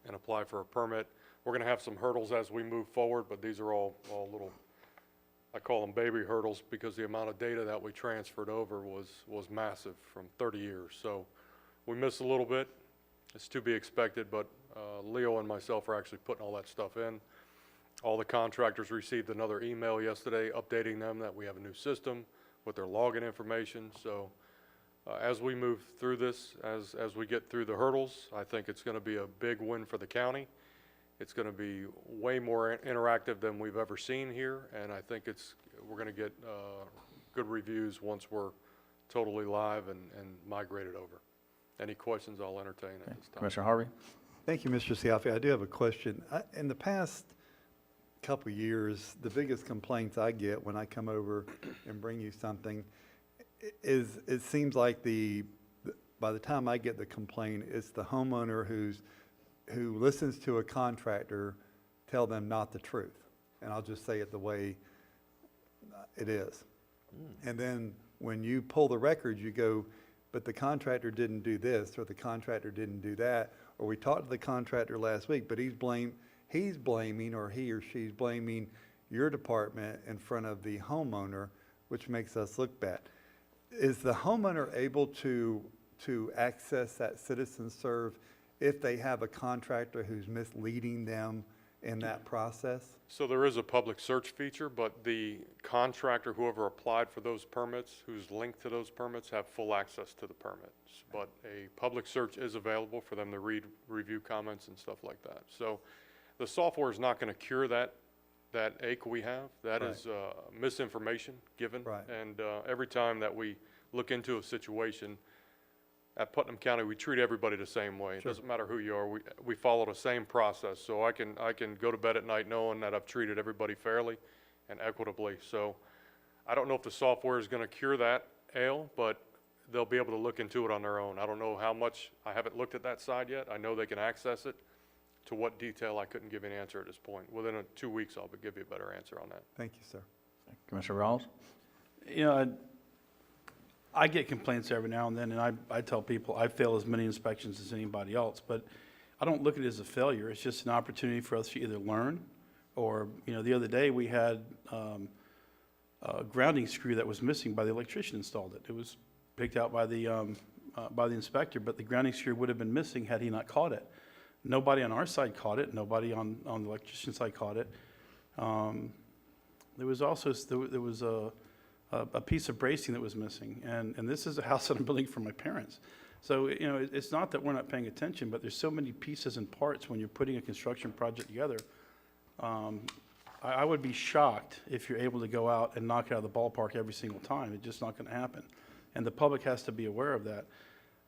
and apply for a permit. We're going to have some hurdles as we move forward, but these are all little, I call them baby hurdles, because the amount of data that we transferred over was massive from 30 years. So we missed a little bit. It's to be expected, but Leo and myself are actually putting all that stuff in. All the contractors received another email yesterday updating them that we have a new system with their login information. So as we move through this, as we get through the hurdles, I think it's going to be a big win for the county. It's going to be way more interactive than we've ever seen here, and I think we're going to get good reviews once we're totally live and migrated over. Any questions, I'll entertain at this time. Commissioner Harvey? Thank you, Mr. Siafi. I do have a question. In the past couple of years, the biggest complaints I get when I come over and bring you something is it seems like by the time I get the complaint, it's the homeowner who listens to a contractor tell them not the truth. And I'll just say it the way it is. And then when you pull the records, you go, but the contractor didn't do this, or the contractor didn't do that, or we talked to the contractor last week, but he's blaming, or he or she's blaming your department in front of the homeowner, which makes us look bad. Is the homeowner able to access that Citizen Serve if they have a contractor who's misleading them in that process? So there is a public search feature, but the contractor, whoever applied for those permits, who's linked to those permits, have full access to the permits. But a public search is available for them to review comments and stuff like that. So the software is not going to cure that ache we have. That is misinformation given. Right. And every time that we look into a situation, at Putnam County, we treat everybody the same way. It doesn't matter who you are. We follow the same process. So I can go to bed at night knowing that I've treated everybody fairly and equitably. So I don't know if the software is going to cure that ail, but they'll be able to look into it on their own. I don't know how much. I haven't looked at that side yet. I know they can access it. To what detail, I couldn't give you an answer at this point. Within 2 weeks, I'll give you a better answer on that. Thank you, sir. Commissioner Rawls? You know, I get complaints every now and then, and I tell people I fail as many inspections as anybody else, but I don't look at it as a failure. It's just an opportunity for us to either learn or, you know, the other day we had a grounding screw that was missing by the electrician installed it. It was picked out by the inspector, but the grounding screw would have been missing had he not caught it. Nobody on our side caught it. Nobody on the electrician's side caught it. There was also a piece of bracing that was missing, and this is a house that I'm building for my parents. So, you know, it's not that we're not paying attention, but there's so many pieces and parts when you're putting a construction project together. I would be shocked if you're able to go out and knock it out of the ballpark every single time. It's just not going to happen, and the public has to be aware of that.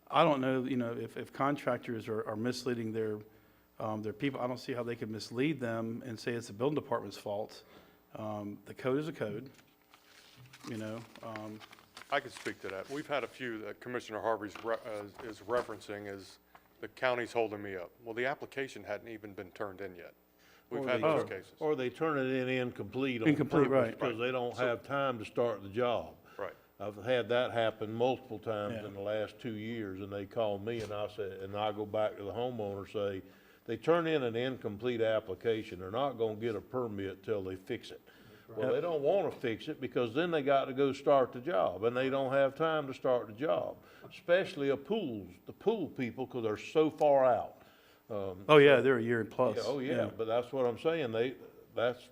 I don't know, you know, if contractors are misleading their people. I don't see how they could mislead them and say it's the building department's fault. The code is a code, you know. I can speak to that. We've had a few that Commissioner Harvey is referencing as the county's holding me up. Well, the application hadn't even been turned in yet. We've had those cases. Or they turn it in incomplete on Incomplete, purpose right. because they don't have time to start the job. Right. I've had that happen multiple times in the last 2 years, and they call me and I say, and I go back to the homeowner, say, they turn in an incomplete application. They're not gonna get a permit till they fix it. Well, they don't wanna fix it because then they got to go start the job, and they don't have time to start the job, especially the pool people, because they're so far out. Oh yeah, they're a year plus. Oh, yeah, but that's what I'm saying, that's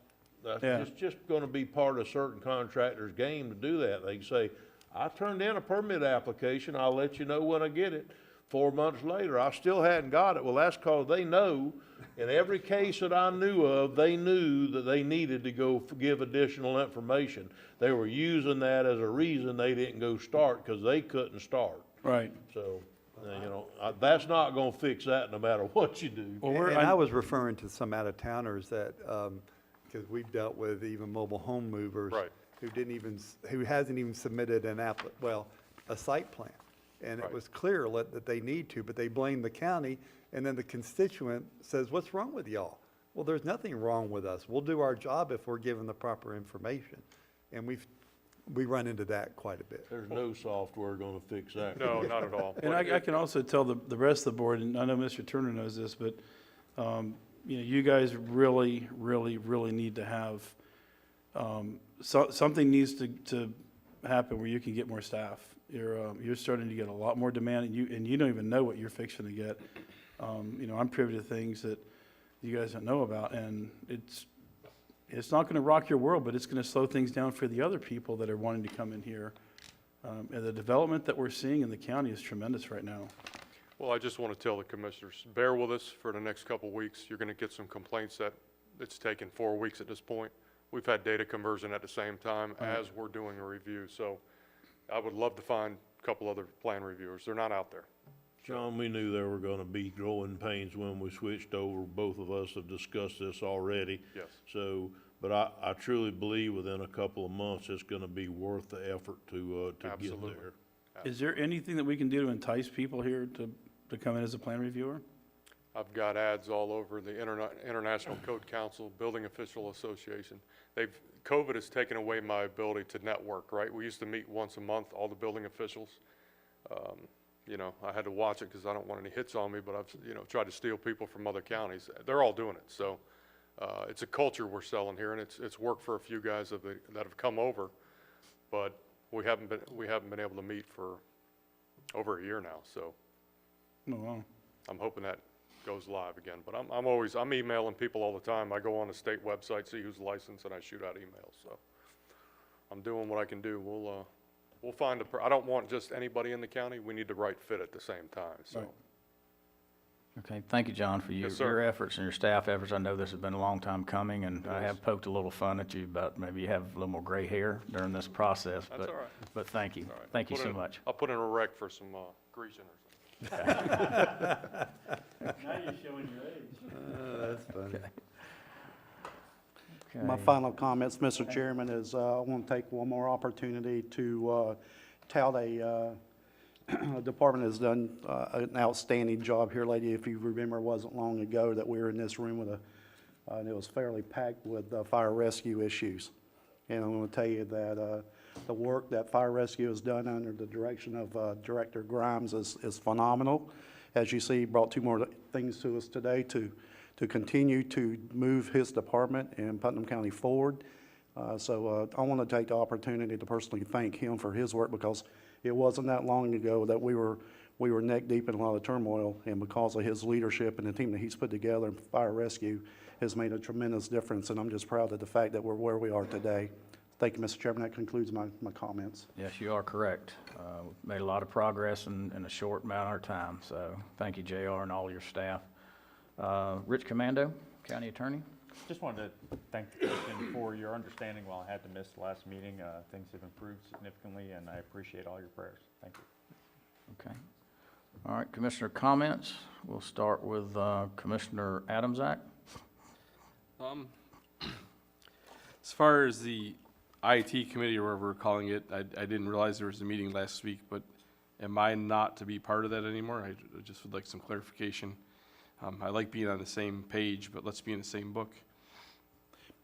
just gonna be part of certain contractor's game to do that. They can say, I turned in a permit application, I'll let you know when I get it. 4 months later, I still hadn't got it. Well, that's because they know, in every case that I knew of, they knew that they needed to go give additional information. They were using that as a reason they didn't go start, because they couldn't start. Right. So, you know, that's not gonna fix that no matter what you do. Well, And I was referring to some out-of-towners that, because we've dealt with even mobile home movers. Right. Who hasn't even submitted a site plan. And it Right. was clear that they need to, but they blame the county, and then the constituent says, what's wrong with y'all? Well, there's nothing wrong with us. We'll do our job if we're given the proper information. And we run into that quite a bit. There's no software gonna fix that. No, not at all. And I can also tell the rest of the board, and I know Mr. Turner knows this, but, you know, you guys really, really, really need to have, something needs to happen where you can get more staff. You're starting to get a lot more demand, and you don't even know what you're fixing to get. You know, I'm privy to things that you guys don't know about, and it's not gonna rock your world, but it's gonna slow things down for the other people that are wanting to come in here. And the development that we're seeing in the county is tremendous right now. Well, I just want to tell the commissioners, bear with us for the next couple of weeks. You're going to get some complaints that it's taken 4 weeks at this point. We've had data conversion at the same time as we're doing a review. So I would love to find a couple other plan reviewers. They're not out there. John, we knew there were gonna be growing pains when we switched over. Both of us have discussed this already. Yes. So, but I truly believe within a couple of months, it's gonna be worth the effort to get Absolutely. there. Is there anything that we can do to entice people here to come in as a plan reviewer? I've got ads all over the International Code Council, Building Official Association. COVID has taken away my ability to network, right? We used to meet once a month, all the building officials. You know, I had to watch it because I don't want any hits on me, but I've, you know, tried to steal people from other counties. They're all doing it. So it's a culture we're selling here, and it's worked for a few guys that have come over, but we haven't been able to meet for over a year now. So Oh, wow. I'm hoping that goes live again. But I'm emailing people all the time. I go on the state website, see who's licensed, and I shoot out emails. So I'm doing what I can do. We'll find I don't want just anybody in the county. We need the right fit at the same time. So. Right. Okay, thank you, John, for Yes, sir. your efforts and your staff efforts. I know this has been a long time coming, and I have poked a little fun at you about maybe you have a little more gray hair during this process. That's all right. But thank you. All right. Thank you so much. I'll put in a rec for some greasing or something. Now you're showing your age. That's funny. My Okay. final comments, Mr. Chairman, is I want to take one more opportunity to tout a department has done an outstanding job here, lady. If you remember, it wasn't long ago that we were in this room with and it was fairly packed with fire rescue issues. And I'm going to tell you that the work that fire rescue has done under the direction of Director Grimes is phenomenal. As you see, he brought two more things to us today to continue to move his department in Putnam County forward. So I want to take the opportunity to personally thank him for his work, because it wasn't that long ago that we were neck deep in a lot of turmoil, and because of his leadership and the team that he's put together, fire rescue has made a tremendous difference, and I'm just proud of the fact that we're where we are today. Thank you, Mr. Chairman. That concludes my comments. Yes, you are correct. We've made a lot of progress in a short amount of time, so thank you, JR, and all your staff. Rich Commando, County Attorney. Just wanted to thank the commission for your understanding while I had to miss the last meeting. Things have improved significantly, and I appreciate all your prayers. Thank you. Okay. All right, Commissioner comments. We'll start with Commissioner Adamsack. As far as the IT committee, or whatever we're calling it, I didn't realize there was a meeting last week, but am I not to be part of that anymore? I just would like some clarification. I like being on the same page, but let's be in the same book.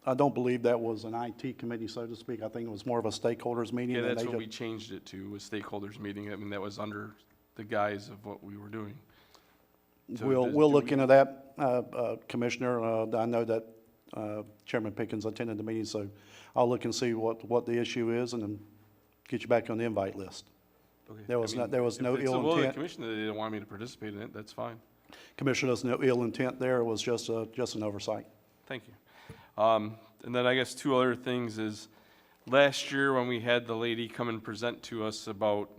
I don't believe that was an IT committee, so to speak. I think it was more of a stakeholders meeting. Yeah, and that's they what we just- changed it to, was stakeholders meeting. I mean, that was under the guise of what we were doing. So We'll do look we- into that, Commissioner. I know that Chairman Pickens attended the meeting, so I'll look and see what the issue is, and then get you back on the invite list. Okay. There was there was no If it's the ill will of the intent. commission that they didn't want me to participate in it, that's fine. Commissioner, there's no ill intent there. It was just an oversight. Thank you. And then I guess two other things is, last year when we had the lady come and present to us about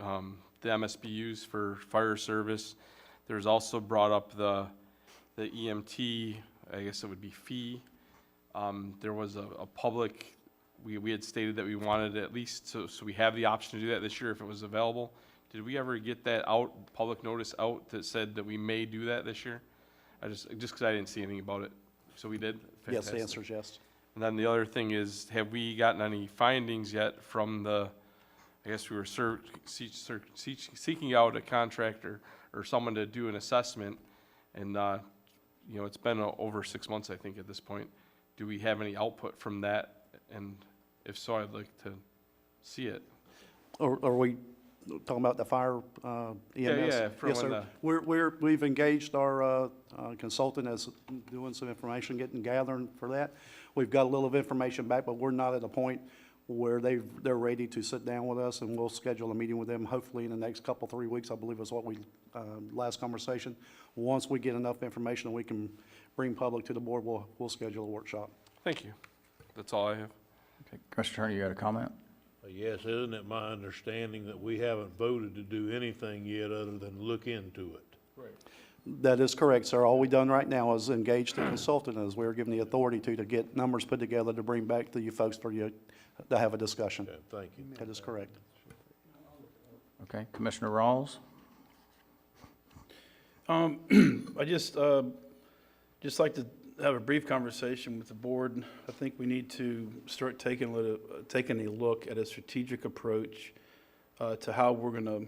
the MSBU's for fire service, there's also brought up the EMT, I guess it would be fee. There was a public, we had stated that we wanted at least, so we have the option to do that this year if it was available. Did we ever get that out, public notice out that said that we may do that this year? Just because I didn't see anything about it. So we did? Yes, the Fantastic. answer is yes. And then the other thing is, have we gotten any findings yet from I guess we were seeking out a contractor or someone to do an assessment, and, it's been over 6 months, I think, at this point. Do we have any output from that? And if so, I'd like to see it. Are we talking about the fire EMS? Yeah, from Yes, when sir. We've engaged our consultant as doing some information, gathering for that. We've got a little of information back, but we're not at a point where they're ready to sit down with us, and we'll schedule a meeting with them hopefully in the next 3 weeks, I believe is what we, last conversation. Once we get enough information that we can bring public to the board, we'll schedule a workshop. Thank you. That's all I have. Okay, Commissioner Attorney, you got a comment? Yes, isn't it my understanding that we haven't voted to do anything yet other than look into it? That is correct, sir. All we've done right now is engage the consultant, as we're given the authority to get numbers put together to bring back to you folks for you to have a discussion. Okay, thank you. That is correct. Okay, Commissioner Rawls? I just like to have a brief conversation with the board. I think we need to start taking a look at a strategic approach to how we're going to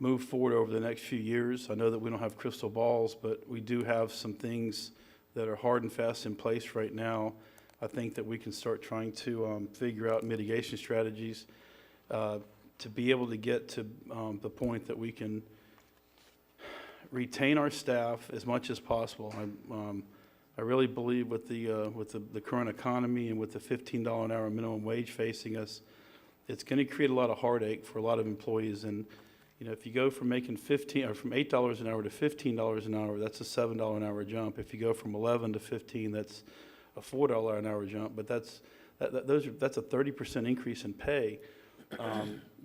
move forward over the next few years. I know that we don't have crystal balls, but we do have some things that are hard and fast in place right now. I think that we can start trying to figure out mitigation strategies to be able to get to the point that we can retain our staff as much as possible. I really believe with the current economy and with the $15 an hour minimum wage facing us, it's going to create a lot of heartache for a lot of employees. And if you go from making from $8 an hour to $15 an hour, that's a $7 an hour jump. If you go from 11 to 15, that's a $4 an hour jump. But that's a 30% increase in pay.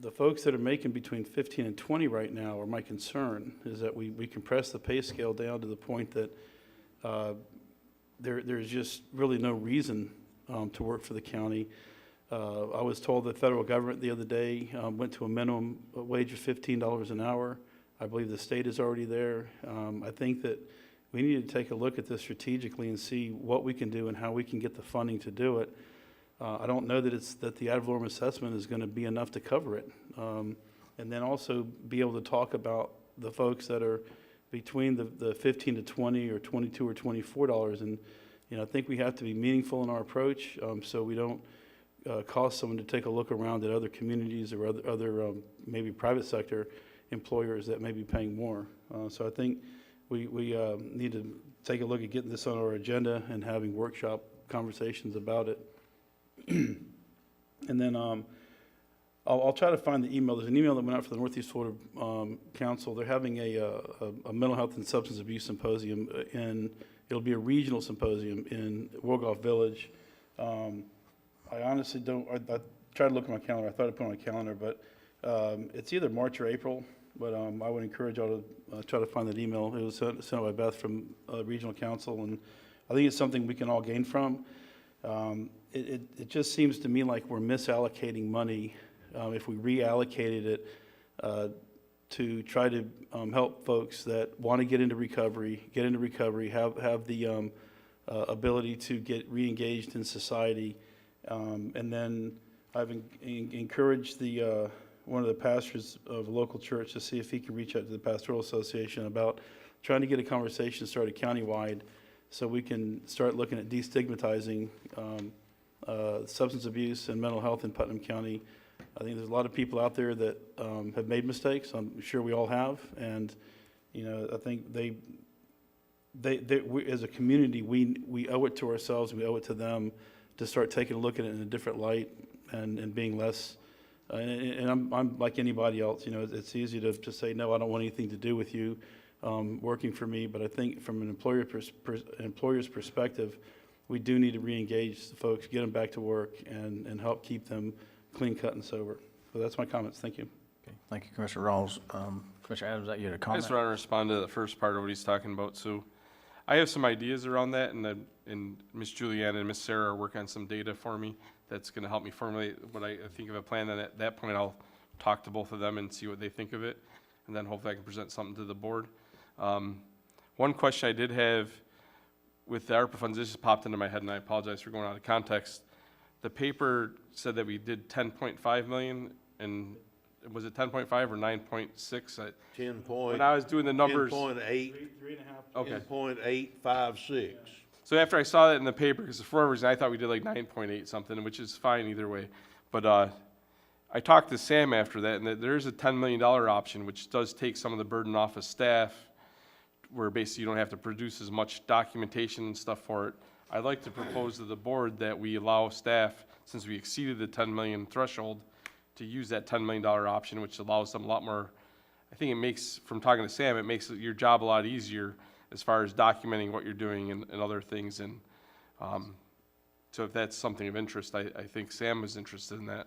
The folks that are making between 15 and 20 right now are my concern, is that we compress the pay scale down to the point that there's just really no reason to work for the county. I was told the federal government the other day went to a minimum wage of $15 an hour. I believe the state is already there. I think that we need to take a look at this strategically and see what we can do and how we can get the funding to do it. I don't know that the ad valorem assessment is going to be enough to cover it. And then also be able to talk about the folks that are between the 15 to 20 or 22 or $24. And, I think we have to be meaningful in our approach, so we don't cause someone to take a look around at other communities or other maybe private sector employers that may be paying more. So I think we need to take a look at getting this on our agenda and having workshop conversations about it. And then I'll try to find the email. There's an email that went out for the Northeast Florida Council. They're having a mental health and substance abuse symposium, and it'll be a regional symposium in Wolgoff Village. I honestly don't, I tried to look at my calendar. I thought I put it on my calendar, but it's either March or April. But I would encourage y'all to try to find that email. It was sent by Beth from Regional Council, and I think it's something we can all gain from. It just seems to me like we're misallocating money if we reallocated it to try to help folks that want to get into recovery, have the ability to get re-engaged in society. And then I've encouraged one of the pastors of a local church to see if he can reach out to the Pastoral Association about trying to get a conversation started countywide so we can start looking at destigmatizing substance abuse and mental health in Putnam County. I think there's a lot of people out there that have made mistakes. I'm sure we all have. And, I think we, as a community, we owe it to ourselves and we owe it to them to start taking a look at it in a different light and being less. And I'm like anybody else, it's easy to say, no, I don't want anything to do with you working for me. But I think from an employer's perspective, we do need to re-engage the folks, get them back to work, and help keep them clean cut and sober. So that's my comments. Thank you. Okay, thank you, Commissioner Rawls. Commissioner Adams, you had a I comment? just want to respond to the first part of what he's talking about. So I have some ideas around that, and Miss Julianne and Miss Sarah are working on some data for me that's going to help me formulate what I think of a plan. And at that point, I'll talk to both of them and see what they think of it, and then hopefully I can present something to the board. One question I did have with the ARPA funds, this just popped into my head, and I apologize for going out of context. The paper said that we did 10.5 million, and was it 10.5 or 9.6? 10 point. When I was doing the numbers. 10.8. 3.5. Okay. 10.856. So after I saw that in the paper, because for whatever reason I thought we did like 9.8 something, which is fine either way. But I talked to Sam after that, and there is a $10 million option, which does take some of the burden off of staff, where basically you don't have to produce as much documentation and stuff for it. I'd like to propose to the board that we allow staff, since we exceeded the 10 million threshold, to use that $10 million option, which allows them a lot more. I think it makes, from talking to Sam, it makes your job a lot easier as far as documenting what you're doing and other things. And so if that's something of interest, I think Sam was interested in that.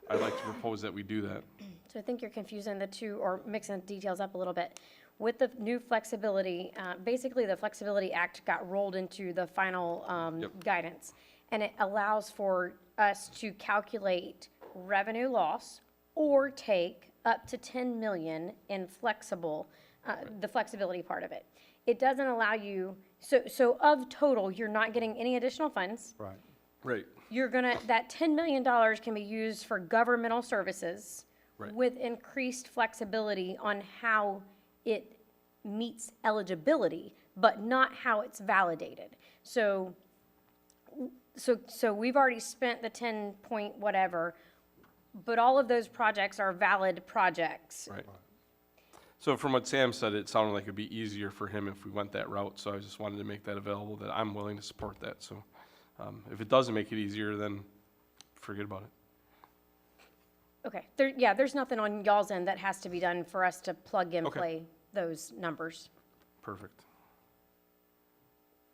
I'd like to propose that we do that. So I think you're confusing the two or mixing the details up a little bit. With the new flexibility, basically the Flexibility Act got rolled into the final guidance, and it allows for us to calculate revenue loss or take up to 10 million in flexible, the flexibility part of it. It doesn't allow you, so of total, you're not getting any additional funds. Right. Right. That $10 million can be used for governmental services Right. with increased flexibility on how it meets eligibility, but not how it's validated. So we've already spent the 10 point whatever, but all of those projects are valid projects. Right. So from what Sam said, it sounded like it'd be easier for him if we went that route. So I just wanted to make that available, that I'm willing to support that. So if it doesn't make it easier, then forget about it. Okay, there's nothing on y'all's end that has to be done for us to plug and Okay. play those numbers. Perfect.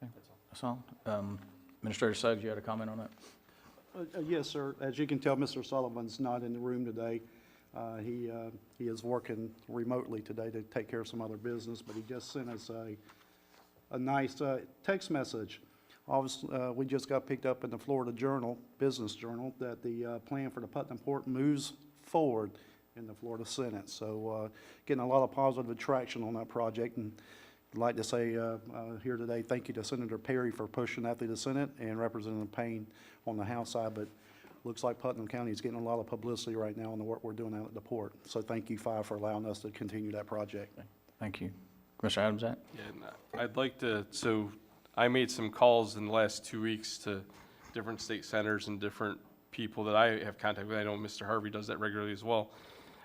That's all. Administrator Suggs, you had a comment on that? Yes, sir. As you can tell, Mr. Sullivan's not in the room today. He is working remotely today to take care of some other business, but he just sent us a nice text message. Obviously, we just got picked up in the Florida Journal, Business Journal, that the plan for the Putnam Port moves forward, in the Florida Senate. So getting a lot of positive attraction on that project. And I'd like to say here today, thank you to Senator Perry for pushing that through the Senate and Representative Payne on the House side. But looks like Putnam County is getting a lot of publicity right now on the work we're doing out at the port. So thank you, Five, for allowing us to continue that project. Thank you. Commissioner Adams, that? Yeah, and I'd like to, so I made some calls in the last 2 weeks to different state senators and different people that I have contact with. I know Mr. Harvey does that regularly as well.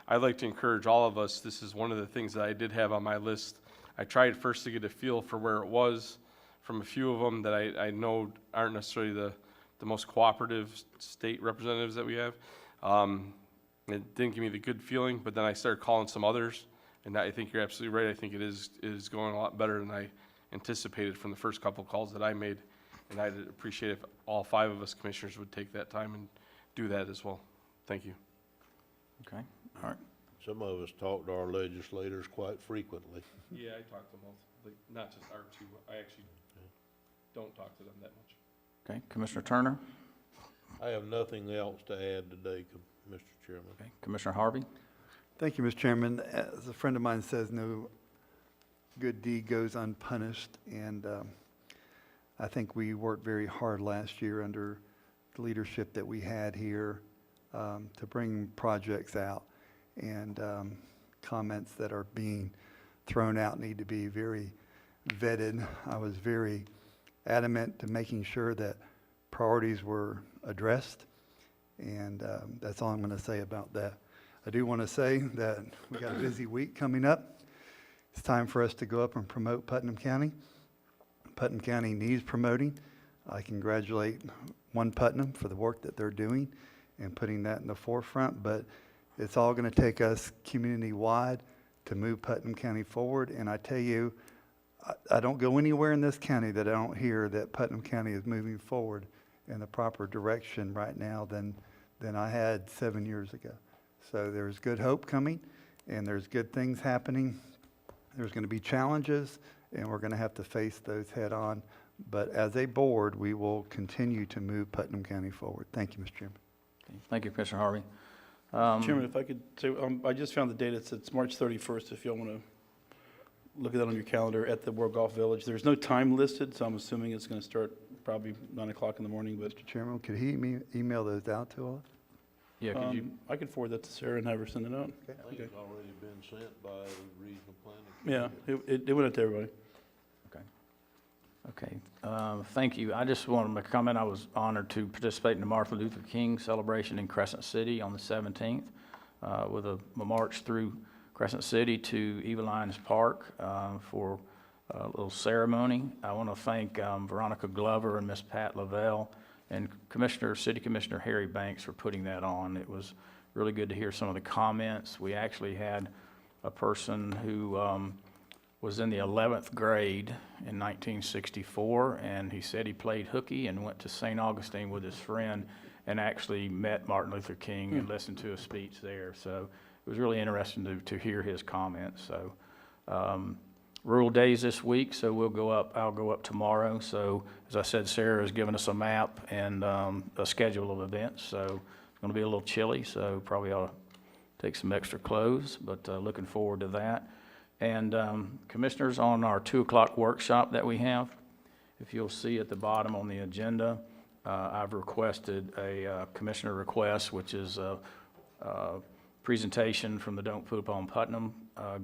I'd like to encourage all of us, this is one of the things that I did have on my list. I tried first to get a feel for where it was from a few of them that I know aren't necessarily the most cooperative state representatives that we have. It didn't give me the good feeling, but then I started calling some others, and I think you're absolutely right. I think it is going a lot better than I anticipated from the first couple of calls that I made, and I'd appreciate if all 5 of us commissioners would take that time and do that as well. Thank you. Okay, all right. Some of us talk to our legislators quite frequently. Yeah, I talk to them all, like, not just our 2, I actually don't talk to them that much. Okay, Commissioner Turner? I have nothing else to add today, Mr. Chairman. Okay, Commissioner Harvey? Thank you, Mr. Chairman. As a friend of mine says, no good deed goes unpunished, and I think we worked very hard last year under the leadership that we had here to bring projects out, and comments that are being thrown out need to be very vetted. I was very adamant to making sure that priorities were addressed, and that's all I'm going to say about that. I do want to say that we got a busy week coming up. It's time for us to go up and promote Putnam County. Putnam County needs promoting. I congratulate One Putnam for the work that they're doing and putting that in the forefront, but it's all going to take us community-wide to move Putnam County forward. And I tell you, I don't go anywhere in this county that I don't hear that Putnam County is moving forward in the proper direction right now than I had 7 years ago. So there's good hope coming, and there's good things happening. There's going to be challenges, and we're going to have to face those head on. But as a board, we will continue to move Putnam County forward. Thank you, Mr. Chairman. Thank you, Commissioner Harvey. Chairman, if I could say, I just found the date. It's March 31st, if y'all want to look at that on your calendar at the World Golf Village. There's no time listed, so I'm assuming it's going to start probably 9 o'clock in the morning. But Mr. Chairman, could he email those out to us? Yeah, could you? I could forward that to Sarah and have her send it out. I think it's already been sent by the regional planning. Yeah, it went out to everybody. Okay, thank you. I just wanted to comment, I was honored to participate in the Martin Luther King celebration in Crescent City on the 17th with a march through Crescent City to Evelines Park for a little ceremony. I want to thank Veronica Glover and Miss Pat Lavelle and City Commissioner Harry Banks for putting that on. It was really good to hear some of the comments. We actually had a person who was in the 11th grade in 1964, and he said he played hooky and went to St. Augustine with his friend and actually met Martin Luther King and listened to a speech there. So it was really interesting to hear his comments. So rural days this week, so I'll go up tomorrow. So as I said, Sarah has given us a map and a schedule of events. So it's going to be a little chilly, so probably ought to take some extra clothes, but looking forward to that. And commissioners, on our 2 o'clock workshop that we have, if you'll see at the bottom on the agenda, I've requested a commissioner request, which is a presentation from the Don't Put Upon Putnam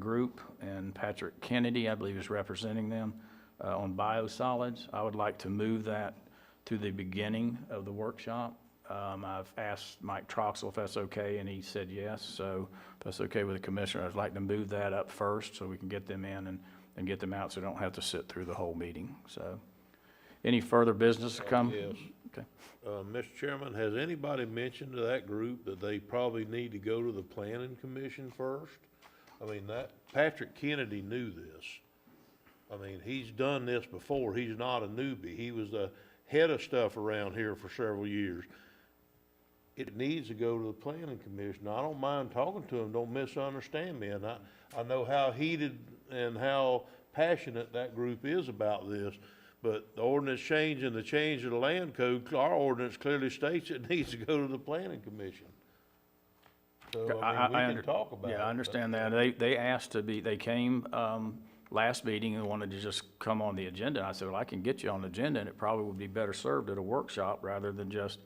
group, and Patrick Kennedy, I believe, is representing them on biosolids. I would like to move that to the beginning of the workshop. I've asked Mike Troxel if that's okay, and he said yes. So if that's okay with the commissioner, I'd like to move that up first so we can get them in and get them out so they don't have to sit through the whole meeting. So any further business to come? Yes. Okay. Mr. Chairman, has anybody mentioned to that group that they probably need to go to the planning commission first? I mean, Patrick Kennedy knew this. I mean, he's done this before. He's not a newbie. He was the head of stuff around here for several years. It needs to go to the planning commission. I don't mind talking to him. Don't misunderstand me. And I know how heated and how passionate that group is about this. But the ordinance change and the change of the land code, our ordinance clearly states it needs to go to the planning commission. So, I mean, we can talk about it. Yeah, I but- understand that. They asked to be, they came, last meeting and wanted to just come on the agenda. I said, well, I can get you on the agenda, and it probably would be better served at a workshop rather than just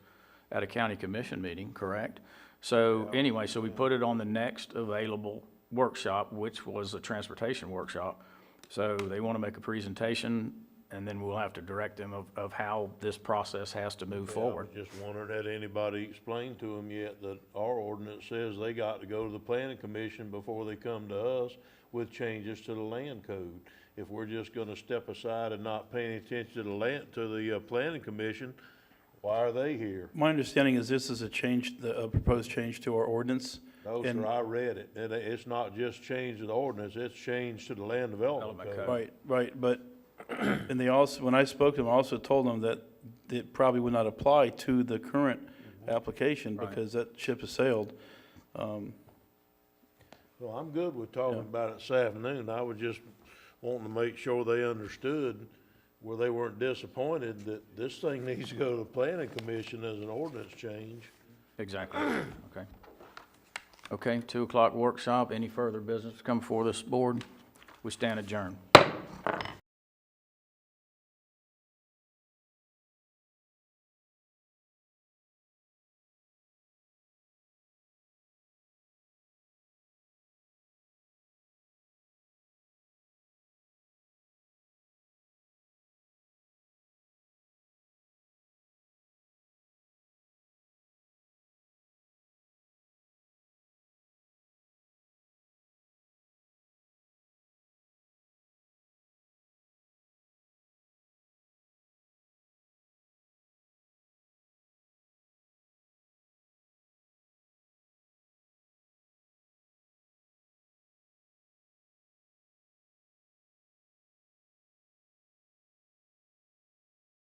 at a county commission meeting, correct? So anyway, so we put it on the next available workshop, which was a transportation workshop. So they want to make a presentation, and then we'll have to direct them of how this process has to move forward. I was just wondering, had anybody explained to them yet that our ordinance says they got to go to the planning commission before they come to us with changes to the land code? If we're just gonna step aside and not paying attention to the planning commission, why are they here? My understanding is this is a change, a proposed change to our ordinance. No, And- sir, I read it, and it's not just change to the ordinance, it's change to the land development code. Right, but, and they also, when I spoke to them, I also told them that it probably would not apply to the current application because that ship has sailed. Well, I'm good with talking about it this afternoon. I was just wanting to make sure they understood where they weren't disappointed that this thing needs to go to the planning commission as an ordinance change. Exactly, okay. Okay, 2 o'clock workshop. Any further business to come before this board? We stand adjourned.